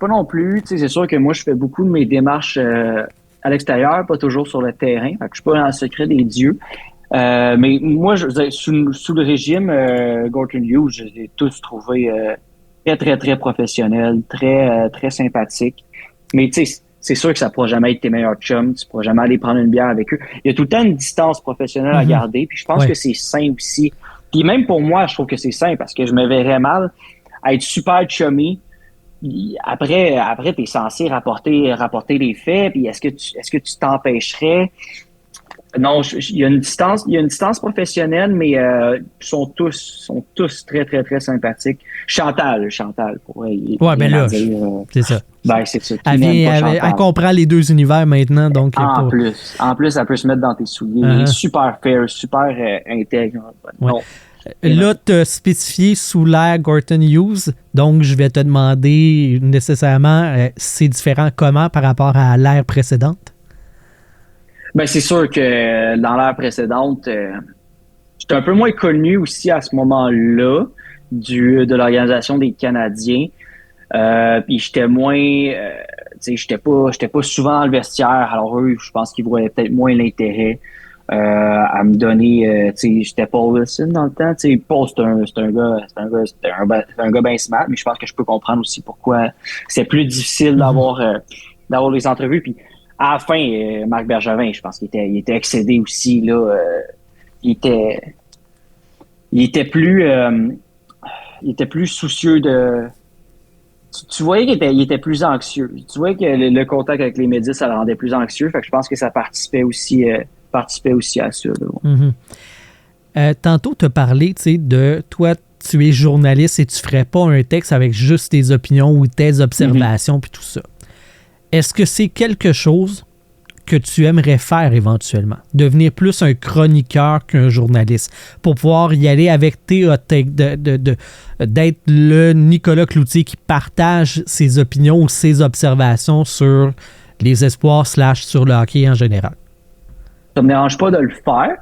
non plus. C'est sûr que moi, je fais beaucoup de mes démarches à l'extérieur, pas toujours sur le terrain. Fait que je suis pas dans le secret des dieux. Mais moi, je veux dire, sous le régime Gorton Hughes, je les ai tous trouvés très, très, très professionnels, très, très sympathiques. Mais tu sais, c'est sûr que ça ne pourra jamais être tes meilleurs chums, tu ne pourras jamais aller prendre une bière avec eux. Il y a tout le temps une distance professionnelle à garder, puis je pense que c'est sain aussi. Puis même pour moi, je trouve que c'est sain parce que je me verrais mal à être super chummy. Après, tu es censé rapporter les faits, puis est-ce que tu t'empêcherais? Non, il y a une distance professionnelle, mais ils sont tous très, très, très sympathiques. Chantal, pourrait ben là, c'est ça. Ben, c'est ça. Elle comprend les deux univers maintenant, donc... En plus, elle peut se mettre dans tes souliers. Elle est super fair, super intègre. Non. Là, tu as spécifié sous l'ère Gorton Hughes, donc je vais te demander nécessairement, c'est différent comment par rapport à l'ère précédente? Ben, c'est sûr que dans l'ère précédente, j'étais un peu moins connu aussi à ce moment-là de l'organisation des Canadiens. Puis j'étais moins, j'étais pas souvent dans le vestiaire. Alors eux, je pense qu'ils voyaient peut-être moins l'intérêt à me donner. J'étais Paul Wilson dans le temps. Paul, c'est un gars bien smart, mais je pense que je peux comprendre aussi pourquoi c'est plus difficile d'avoir les entrevues. Puis à la fin, Marc Bergevin, je pense qu'il était excédé aussi, là. Il était plus soucieux de... Tu voyais qu'il était plus anxieux. Tu voyais que le contact avec les médias, ça le rendait plus anxieux. Fait que je pense que ça participait aussi à ça. Là. Tantôt, tu as parlé, de toi, tu es journaliste et tu ferais pas un texte avec juste tes opinions ou tes observations puis tout ça. Est-ce que c'est quelque chose que tu aimerais faire éventuellement? Devenir plus un chroniqueur qu'un journaliste pour pouvoir y aller avec tes hot takes, d'être le Nicolas Cloutier qui partage ses opinions ou ses observations sur les espoirs / sur le hockey en général. Ça me dérange pas de le faire,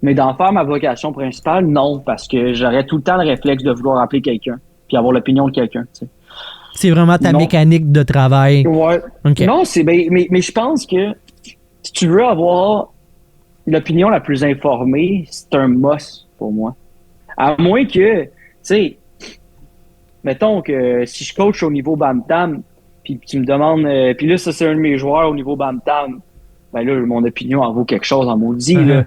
mais d'en faire ma vocation principale, non, parce que j'aurais tout le temps le réflexe de vouloir appeler quelqu'un puis avoir l'opinion de quelqu'un. Tu sais. C'est vraiment ta mécanique de travail. Ouais. Okay. Non, mais je pense que si tu veux avoir l'opinion la plus informée, c'est un must pour moi. À moins que, tu sais, mettons que si je coach au niveau Bantam, puis tu me demandes, puis là, ça c'est un de mes joueurs au niveau Bantam, ben là, mon opinion en vaut quelque chose en maudit, là.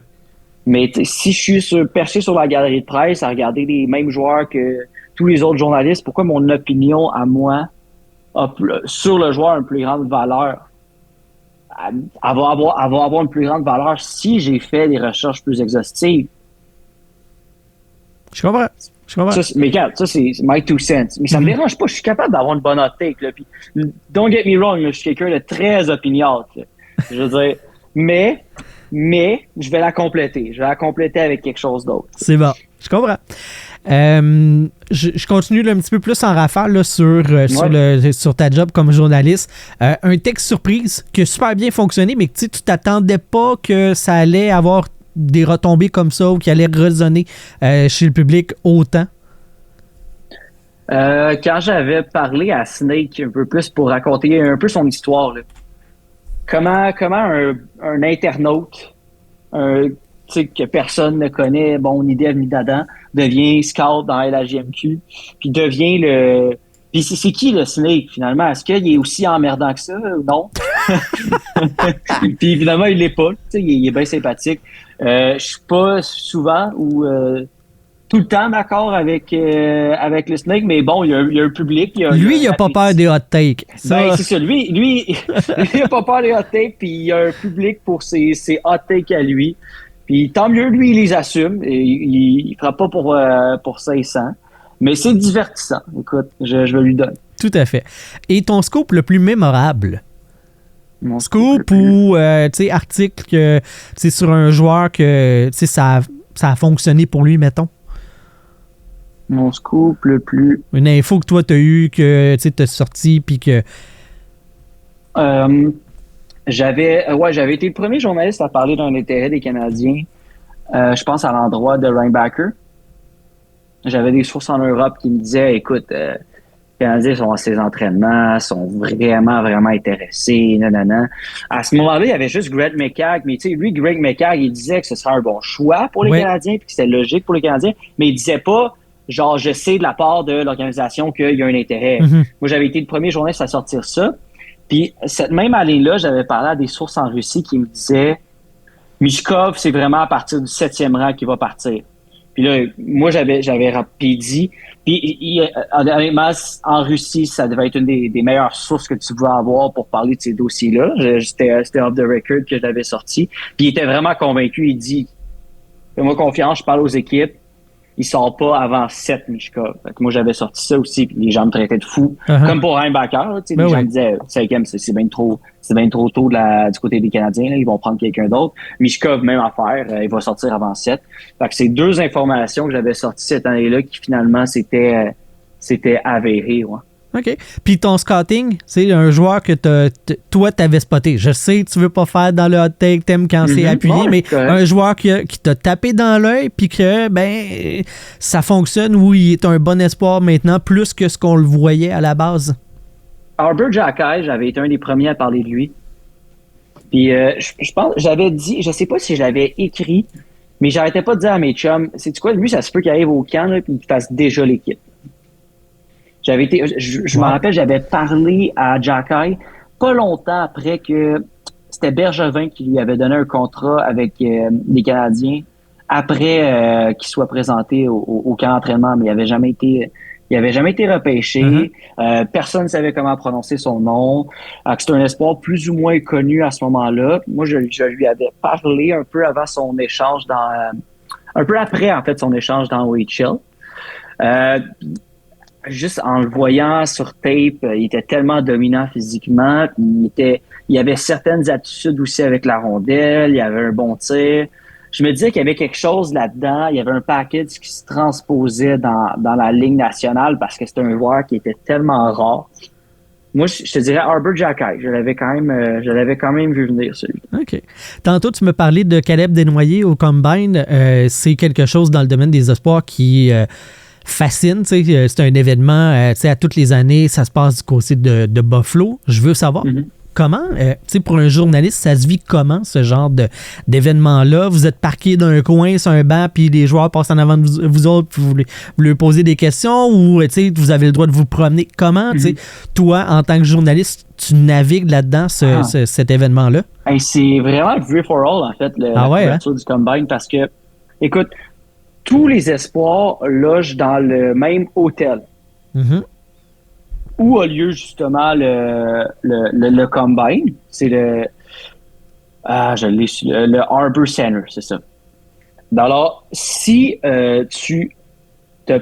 Mais si je suis perché sur la galerie de presse à regarder les mêmes joueurs que tous les autres journalistes, pourquoi mon opinion à moi sur le joueur a une plus grande valeur? Elle va avoir une plus grande valeur si j'ai fait des recherches plus exhaustives. Je comprends. Ça, mais regarde, ça c'est my two cents. Mais ça me dérange pas, je suis capable d'avoir une bonne hot take. Là, puis, don't get me wrong, là, je suis quelqu'un de très opiniâtre. Là. Je veux dire, mais je vais la compléter. Je vais la compléter avec quelque chose d'autre. C'est bon, je comprends. Je continue là, un petit peu plus en rafale là, sur ta job comme journaliste. Un texte surprise qui a super bien fonctionné, mais que tu t'attendais pas que ça allait avoir des retombées comme ça ou qui allait résonner chez le public autant? Quand j'avais parlé à Snake un peu plus pour raconter un peu son histoire, là. Comment un internaute, que personne ne connaît, bon, ni d'Ève ni d'Adam, devient scout dans LHJMQ, puis devient le... Puis c'est qui le Snake, finalement? Est-ce qu'il est aussi emmerdant que ça ou non? Puis finalement, il l'est pas. Il est bien sympathique. Je suis pas souvent ou tout le temps d'accord avec le Snake, mais bon, il y a un public. Lui, il a pas peur des hot takes. Ben, c'est ça. Lui, il a pas peur des hot takes, puis il y a un public pour ses hot takes à lui. Puis tant mieux, lui, il les assume. Et il fera pas pour 500. Mais c'est divertissant. Écoute, je vais lui donner. Tout à fait. Et ton scoop le plus mémorable? Mon scoop ou article sur un joueur que ça a fonctionné pour lui, mettons? Mon scoop le plus... Une info que toi, tu as eu, que tu as sorti, puis que... J'avais été le premier journaliste à parler d'un intérêt des Canadiens, je pense à l'endroit de Reinbacker. J'avais des sources en Europe qui me disaient, écoute, les Canadiens sont à ses entraînements, sont vraiment, vraiment intéressés, nanana. À ce moment-là, il y avait juste Greg McCagg, mais tu sais, lui, Greg McCagg, il disait que ce serait un bon choix pour les Canadiens, puis que c'était logique pour les Canadiens, mais il disait pas, genre, je sais de la part de l'organisation qu'il y a un intérêt. Moi, j'avais été le premier journaliste à sortir ça. Puis, cette même année-là, j'avais parlé à des sources en Russie qui me disaient Michkov, c'est vraiment à partir du 7e rang qu'il va partir. Puis là, moi, j'avais dit. Puis, honnêtement, en Russie, ça devait être une des meilleures sources que tu pouvais avoir pour parler de ces dossiers-là. C'était off the record que je l'avais sorti. Puis, il était vraiment convaincu. Il dit, fais-moi confiance, je parle aux équipes. Il sort pas avant 7 Michkov. Fait que moi, j'avais sorti ça aussi, puis les gens me traitaient de fou. Comme pour Reinbacker, tu sais, les gens me disaient, 5e, c'est bien trop tôt du côté des Canadiens, là, ils vont prendre quelqu'un d'autre. Michkov, même affaire, il va sortir avant 7. Fait que c'est 2 informations que j'avais sorties cette année-là qui finalement c'était avéré, ouais. OK. Puis ton scouting, c'est un joueur que toi, t'avais spoté. Je sais que tu veux pas faire dans le hot take, t'aimes quand c'est appuyé, mais un joueur qui t'a tapé dans l'œil puis que, ça fonctionne ou il est un bon espoir maintenant plus que ce qu'on le voyait à la base. Arbor Xhekaj, j'avais été un des premiers à parler de lui. Puis je pense, j'avais dit, je sais pas si je l'avais écrit, mais j'arrêtais pas de dire à mes chums, c'est quoi, lui, ça se peut qu'il arrive au camp là, puis qu'il fasse déjà l'équipe. Je me rappelle, j'avais parlé à Xhekaj pas longtemps après que c'était Bergevin qui lui avait donné un contrat avec les Canadiens après qu'il soit présenté au camp d'entraînement, mais il avait jamais été repêché. Personne ne savait comment prononcer son nom. C'était un espoir plus ou moins connu à ce moment-là. Moi, je lui avais parlé un peu avant son échange un peu après, en fait, son échange dans OHL. Juste en le voyant sur tape, il était tellement dominant physiquement, il il y avait certaines attitudes aussi avec la rondelle, il y avait un bon tir. Je me disais qu'il y avait quelque chose là-dedans, il y avait un package qui se transposait dans la Ligue nationale parce que c'était un joueur qui était tellement rare. Moi, je te dirais Arbor Xhekaj. Je l'avais quand même vu venir, celui. OK. Tantôt, tu me parlais de Caleb Desnoyers au Combine. C'est quelque chose dans le domaine des espoirs qui fascine. C'est un événement, à toutes les années, ça se passe du côté de Buffalo. Je veux savoir comment, pour un journaliste, ça se vit comment, ce genre d'événement-là? Vous êtes parqué dans un coin, sur un banc, puis les joueurs passent en avant de vous autres, puis vous leur posez des questions, ou vous avez le droit de vous promener. Comment, toi, en tant que journaliste, tu navigues là-dedans, cet événement-là? Hey, c'est vraiment le free for all, en fait, la couverture du Combine, parce que, écoute, tous les espoirs logent dans le même hôtel. Où a lieu justement le Combine. C'est le Arbor Center, c'est ça. Alors, si tu te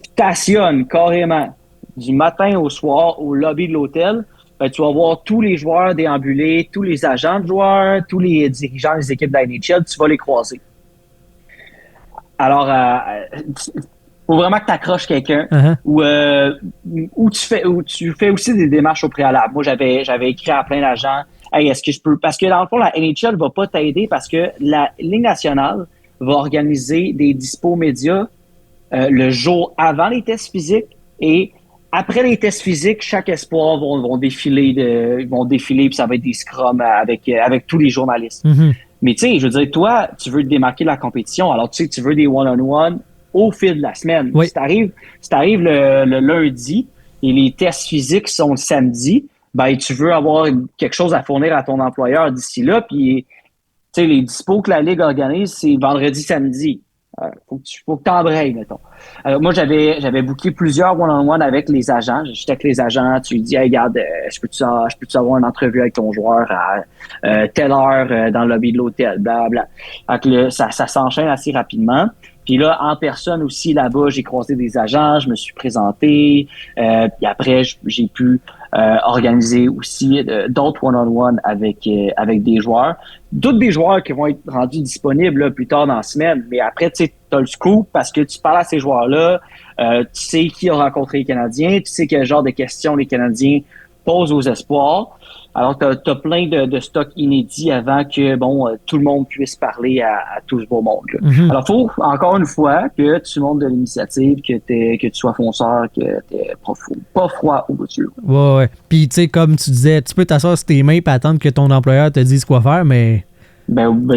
stationnes carrément du matin au soir au lobby de l'hôtel, ben, tu vas voir tous les joueurs déambuler, tous les agents de joueurs, tous les dirigeants des équipes de la NHL, tu vas les croiser. Alors, faut vraiment que tu accroches quelqu'un ou tu fais aussi des démarches au préalable. Moi, j'avais écrit à plein d'agents, hey, est-ce que je peux, parce que dans le fond, la NHL va pas t'aider parce que la Ligue nationale va organiser des dispos médias le jour avant les tests physiques et après les tests physiques, chaque espoir vont défiler puis ça va être des scrums avec tous les journalistes. Mais tu sais, je veux dire, toi, tu veux te démarquer de la compétition, alors tu sais, tu veux des one-on-one au fil de la semaine. Oui. Si t'arrives le lundi et les tests physiques sont le samedi, ben tu veux avoir quelque chose à fournir à ton employeur d'ici là, puis tu sais, les dispos que la Ligue organise, c'est vendredi, samedi. Faut que t'embrayes, mettons. Alors, moi, j'avais booké plusieurs one-on-one avec les agents. J'étais avec les agents, tu lui dis, hey, regarde, je peux-tu avoir une entrevue avec ton joueur à telle heure dans le lobby de l'hôtel, blablabla. Ça s'enchaîne assez rapidement. Puis là, en personne aussi, là-bas, j'ai croisé des agents, je me suis présenté. Puis après, j'ai pu organiser aussi d'autres one-on-one avec des joueurs. D'autres des joueurs qui vont être rendus disponibles là, plus tard dans la semaine. Mais après, tu sais, tu as le scoop parce que tu parles à ces joueurs-là, tu sais qui a rencontré les Canadiens, tu sais quel genre de questions les Canadiens posent aux espoirs. Alors, tu as plein de stocks inédits avant que tout le monde puisse parler à tout ce beau monde. Alors, faut encore une fois que tu montres de l'initiative, que tu sois fonceur, que tu n'es pas froid au bout du jeu. Ouais. Puis, tu sais, comme tu disais, tu peux t'asseoir sur tes mains et attendre que ton employeur te dise quoi faire, mais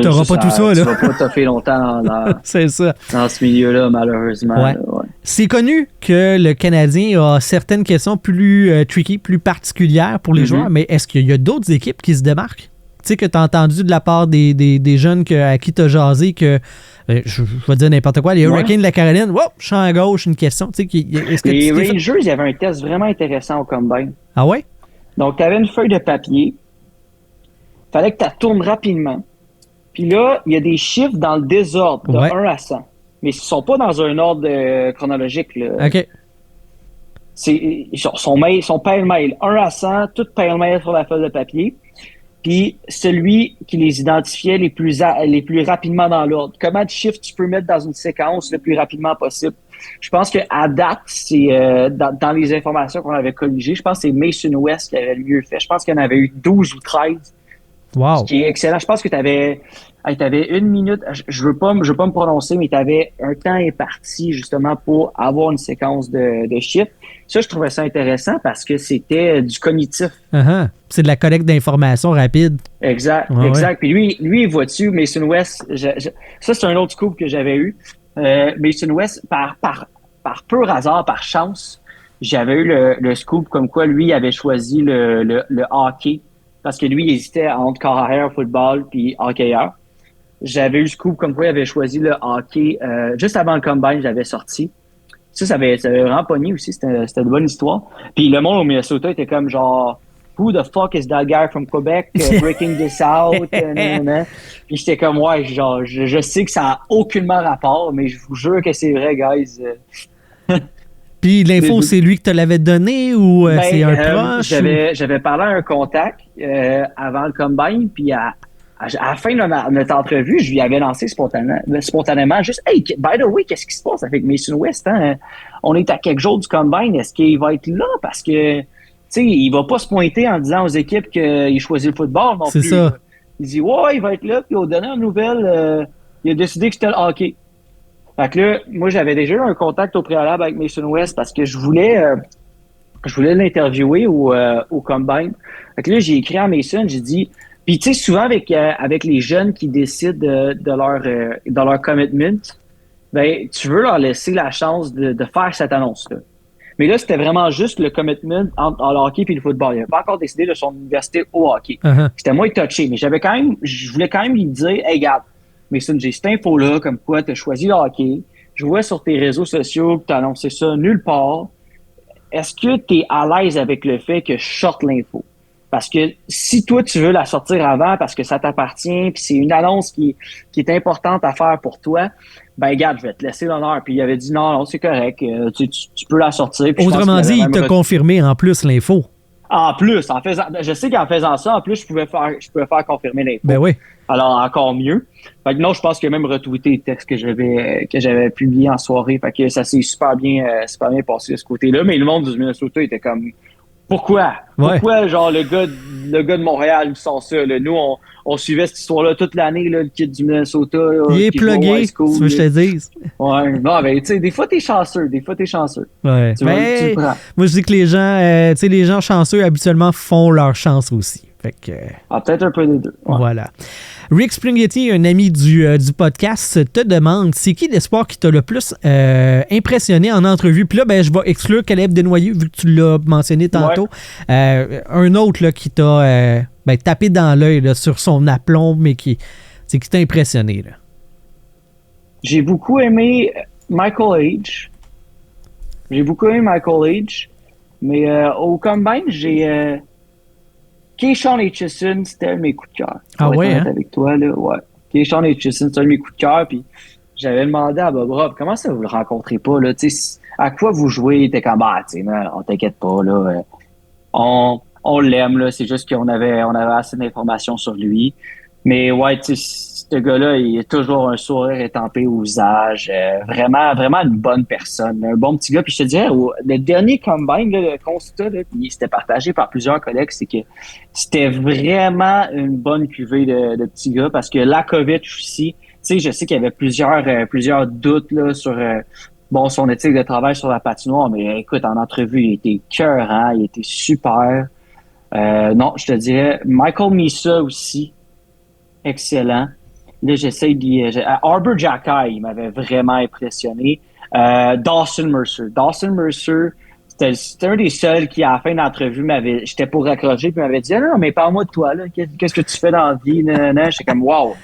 t'auras pas tout ça, là. Tu vas pas toffer longtemps c'est ça. Dans ce milieu-là, malheureusement. Ouais. Là, ouais. C'est connu que le Canadien a certaines questions plus tricky, plus particulières pour les joueurs, mais est-ce qu'il y a d'autres équipes qui se démarquent? Tu sais, que tu as entendu de la part des jeunes à qui tu as jasé que, je vais dire n'importe quoi, les Hurricanes de la Caroline, champ à gauche, une question. Tu sais, les Rangers, il y avait un test vraiment intéressant au Combine. Ah ouais? Donc, tu avais une feuille de papier. Il fallait que tu la tournes rapidement. Puis là, il y a des chiffres dans le désordre, de 1 à 100. Mais ils ne sont pas dans un ordre chronologique. Là. OK. Ils sont pêle-mêle. 1 à 100, tout pêle-mêle sur la feuille de papier. Puis celui qui les identifiait les plus rapidement dans l'ordre. Comment de chiffres tu peux mettre dans une séquence le plus rapidement possible? Je pense qu'à date, c'est dans les informations qu'on avait colligées, je pense que c'est Mason West qui avait le mieux fait. Je pense qu'il y en avait eu 12 ou 13. Wow. Ce qui est excellent. Je pense que tu avais 1 minute. Je veux pas me prononcer, mais tu avais un temps imparti justement pour avoir une séquence de chiffres. Ça, je trouvais ça intéressant parce que c'était du cognitif. C'est de la collecte d'informations rapide. Exact, exact. Puis lui, vois-tu, Mason West, ça, c'est un autre scoop que j'avais eu. Mason West, par pur hasard, par chance, j'avais eu le scoop comme quoi lui avait choisi le hockey. Parce que lui, il hésitait entre carrière, football puis hockeyeur. J'avais eu le scoop comme quoi il avait choisi le hockey. Juste avant le Combine, j'avais sorti. Ça avait vraiment pogné aussi. C'était une bonne histoire. Puis le monde au Minnesota était comme genre « Who the fuck is that guy from Quebec breaking this out? » Puis j'étais comme « Ouais, genre, je sais que ça a aucunement rapport, mais je vous jure que c'est vrai, guys. » Puis l'info, c'est lui que te l'avait donné ou c'est un proche? J'avais parlé à un contact avant le combine, puis à la fin de notre entrevue, je lui avais lancé spontanément juste « Hey, by the way, qu'est-ce qui se passe avec Mason West? Hein? On est à quelques jours du combine, est-ce qu'il va être là? Parce que, tu sais, il va pas se pointer en disant aux équipes qu'il choisit le football non plus. C'est ça. Il dit « Ouais, il va être là. » Puis aux dernières nouvelles, il a décidé que c'était le hockey. Fait que là, moi, j'avais déjà eu un contact au préalable avec Mason West parce que je voulais l'interviewer au combine. Fait que là, j'ai écrit à Mason, j'ai dit... Puis tu sais, souvent avec les jeunes qui décident de leur commitment, ben tu veux leur laisser la chance de faire cette annonce-là. Mais là, c'était vraiment juste le commitment entre le hockey et le football. Il n'avait pas encore décidé de son université au hockey. Uh-huh. C'était moins touché, mais je voulais quand même lui dire, hey, regarde, Mason, j'ai cette info-là, comme quoi tu as choisi le hockey. Je vois sur tes réseaux sociaux que tu as annoncé ça nulle part. Est-ce que tu es à l'aise avec le fait que je sorte l'info? Parce que si toi, tu veux la sortir avant parce que ça t'appartient, puis c'est une annonce qui est importante à faire pour toi, ben regarde, je vais te laisser l'honneur. Puis il avait dit non, c'est correct, tu peux la sortir. Puis autrement dit, il t'a confirmé en plus l'info. En plus, je sais qu'en faisant ça, en plus, je pouvais faire confirmer l'info. Ben oui. Alors, encore mieux. Fait que non, je pense qu'il a même retweeté le texte que j'avais publié en soirée. Fait que ça s'est super bien passé de ce côté-là. Mais le monde du Minnesota était comme... Pourquoi? Ouais. Pourquoi, genre, le gars de Montréal, ils sent ça, là? Nous, on suivait cette histoire-là toute l'année, là, le kid du Minnesota. Là, il est plugué, tu veux que je te dise. Ouais. Non, mais tu sais, des fois, t'es chanceux. Ouais. Mais, moi, je dis que les gens, les gens chanceux, habituellement, font leur chance aussi. Fait que, peut-être un peu des deux. Ouais. Voilà. Rick Springhetti, un ami du podcast, te demande c'est qui l'espoir qui t'a le plus impressionné en entrevue? Puis là, ben, je vais exclure Caleb Desnoyers, vu que tu l'as mentionné tantôt. Ouais. Un autre là, qui t'a tapé dans l'œil là, sur son aplomb, mais qui t'a impressionné. Là. J'ai beaucoup aimé Michael H. Mais au combine, j'ai... Keyshawn Aitchison, c'était mes coups de cœur. Ah ouais, hein? Avec toi, là, ouais. Keyshawn Aitchison, c'était mes coups de cœur, puis j'avais demandé à Bob Rob, comment ça vous le rencontrez pas, là, tu sais, à quoi vous jouez? Il était comme, tu sais, on t'inquiète pas, là, on l'aime, là, c'est juste qu'on avait assez d'informations sur lui. Mais ouais, tu sais, ce gars-là, il a toujours un sourire étampé au visage. Vraiment, vraiment une bonne personne. Un bon petit gars. Puis je te dirais, le dernier combine, là, le constat, là, puis c'était partagé par plusieurs collègues, c'est que c'était vraiment une bonne cuvée de petits gars parce que Lakovic aussi, tu sais, je sais qu'il y avait plusieurs doutes là, sur son éthique de travail sur la patinoire, mais écoute, en entrevue, il était cœurant, il était super. Non, je te dirais, Michael Misa aussi, excellent. Là, j'essaie d'y... Arbor Jackay, il m'avait vraiment impressionné. Dawson Mercer, c'était un des seuls qui, à la fin de l'entrevue, j'étais pour raccrocher, puis m'avait dit « non, mais parle-moi de toi, là. Qu'est-ce que tu fais dans la vie? » J'étais comme « wow, OK. »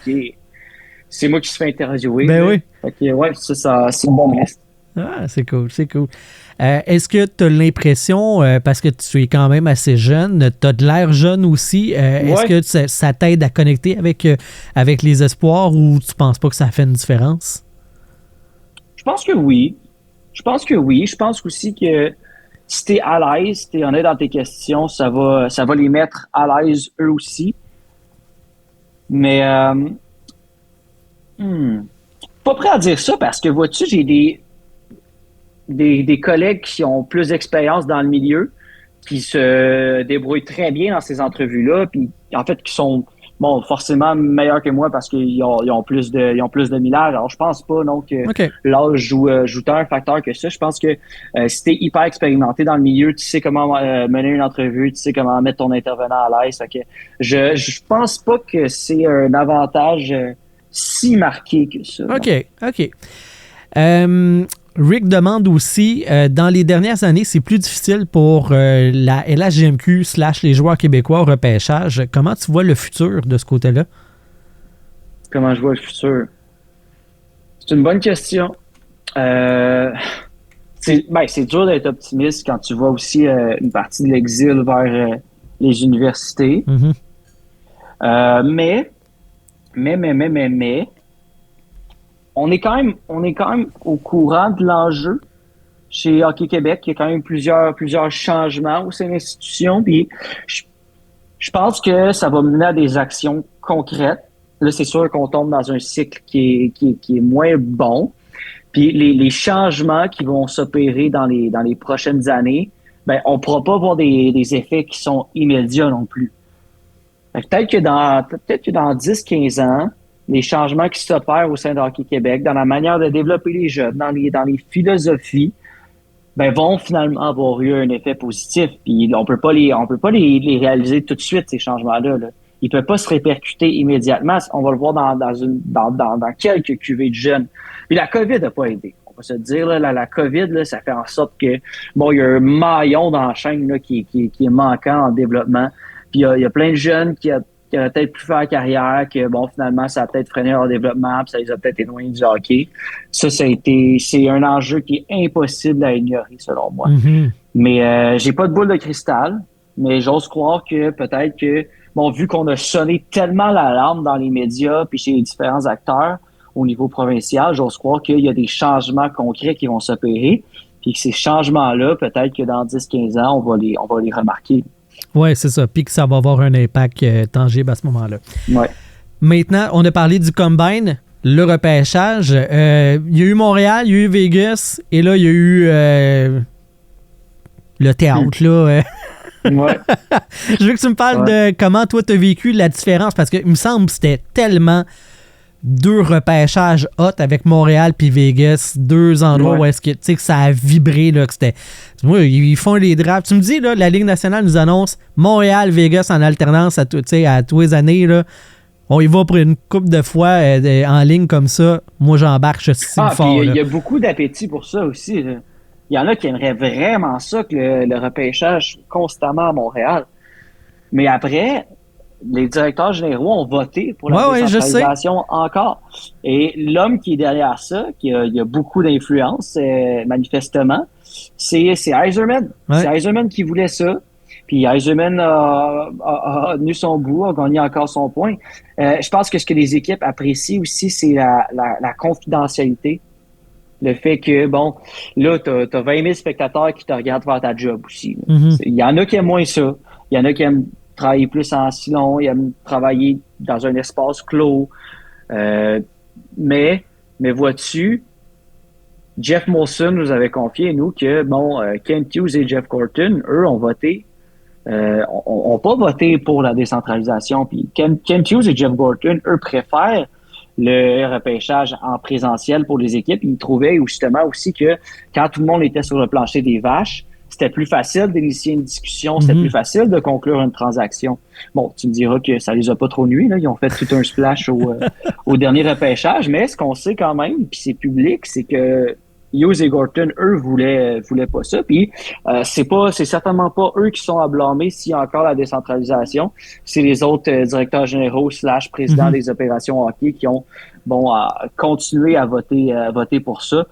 C'est moi qui se fais interviewer. Ben là. Oui. Fait que, ouais, ça, c'est une bonne liste. Ah, c'est cool. Est-ce que tu as l'impression, parce que tu es quand même assez jeune, tu as de l'air jeune aussi, est-ce que ça t'aide à connecter avec les espoirs ou tu penses pas que ça fait une différence? Je pense que oui. Je pense aussi que si tu es à l'aise, si tu es honnête dans tes questions, ça va les mettre à l'aise eux aussi. Mais pas prêt à dire ça parce que, vois-tu, j'ai des collègues qui ont plus d'expérience dans le milieu, qui se débrouillent très bien dans ces entrevues-là, puis en fait qui sont forcément meilleurs que moi parce qu'ils ont plus de millage. Alors je pense pas non que l'âge joue tant un facteur que ça. Je pense que si t'es hyper expérimenté dans le milieu, tu sais comment mener une entrevue, tu sais comment mettre ton intervenant à l'aise. Okay. Je pense pas que c'est un avantage si marqué que ça. OK. Rick demande aussi, dans les dernières années, c'est plus difficile pour la LHJMQ / les joueurs québécois au repêchage. Comment tu vois le futur de ce côté-là? Comment je vois le futur? C'est une bonne question. C'est dur d'être optimiste quand tu vois aussi une partie de l'exil vers les universités. Mm-hmm. Mais on est quand même au courant de l'enjeu. chez Hockey Québec. Il y a quand même plusieurs changements au sein de l'institution. Puis je pense que ça va mener à des actions concrètes. Là, c'est sûr qu'on tombe dans un cycle qui est moins bon. Puis les changements qui vont s'opérer dans les prochaines années, ben on pourra pas voir des effets qui sont immédiats non plus. Peut-être que dans 10-15 ans, les changements qui s'opèrent au sein de Hockey Québec, dans la manière de développer les jeunes, dans les philosophies, ben vont finalement avoir eu un effet positif. Puis on peut pas les réaliser tout de suite, ces changements-là. Là. Ils ne peuvent pas se répercuter immédiatement. On va le voir dans quelques cuvées de jeunes. Puis la COVID n'a pas aidé. On va se dire, là, la COVID, là, ça fait en sorte que, bon, il y a un maillon dans la chaîne là, qui est manquant en développement. Puis il y a plein de jeunes qui auraient peut-être pu faire carrière, que, bon, finalement, ça a peut-être freiné leur développement, puis ça les a peut-être éloignés du hockey. C'est un enjeu qui est impossible à ignorer, selon moi. Mm-hmm. Mais j'ai pas de boule de cristal, mais j'ose croire que peut-être que, bon, vu qu'on a sonné tellement l'alarme dans les médias puis chez les différents acteurs au niveau provincial, j'ose croire qu'il y a des changements concrets qui vont s'opérer, puis que ces changements-là, peut-être que dans 10-15 ans, on va les remarquer. Oui, c'est ça. Puis que ça va avoir un impact tangible à ce moment-là. Ouais. Maintenant, on a parlé du Combine, le repêchage. Il y a eu Montréal, il y a eu Vegas, et là, il y a eu le théâtre, là. Ouais. Je veux que tu me parles de comment toi tu as vécu la différence, parce que il me semble que c'était tellement deux repêchages hot avec Montréal puis Vegas, deux endroits où est-ce que tu sais que ça a vibré là, que c'était. Moi, ils font les drafts. Tu me dis là, la Ligue nationale nous annonce Montréal, Vegas en alternance à tous les années là. On y va pour une couple de fois en ligne comme ça. Moi, j'embarque, je suis fort. Il y a beaucoup d'appétit pour ça aussi. Là. Il y en a qui aimeraient vraiment ça, que le repêchage constamment à Montréal. Mais après, les directeurs généraux ont voté pour la décentralisation encore. Et l'homme qui est derrière ça, il y a beaucoup d'influence, manifestement, c'est Yzerman. Ouais. C'est Yzerman qui voulait ça. Puis Yzerman a tenu son bout, a gagné encore son point. Je pense que ce que les équipes apprécient aussi, c'est la confidentialité. Le fait que, bon, là, t'as 20 000 spectateurs qui te regardent faire ta job aussi. Mm-hmm. Il y en a qui aiment moins ça. Il y en a qui aiment travailler plus en silon, ils aiment travailler dans un espace clos. Mais vois-tu, Jeff Molson nous avait confié, nous, que, bon, Kent Hughes et Jeff Gorton, eux, ont voté, ont pas voté pour la décentralisation. Puis Kent Hughes et Jeff Gorton, eux, préfèrent le repêchage en présentiel pour les équipes. Ils trouvaient justement aussi que quand tout le monde était sur le plancher des vaches, c'était plus facile d'initier une discussion, c'était plus facile de conclure une transaction. Bon, tu me diras que ça les a pas trop nuits, là. Ils ont fait tout un splash au dernier repêchage, mais ce qu'on sait quand même, puis c'est public, c'est que Hughes et Gorton, eux, voulaient pas ça. Puis c'est certainement pas eux qui sont à blâmer s'il y a encore la décentralisation. C'est les autres directeurs généraux / présidents des opérations hockey qui ont continué à voter pour ça,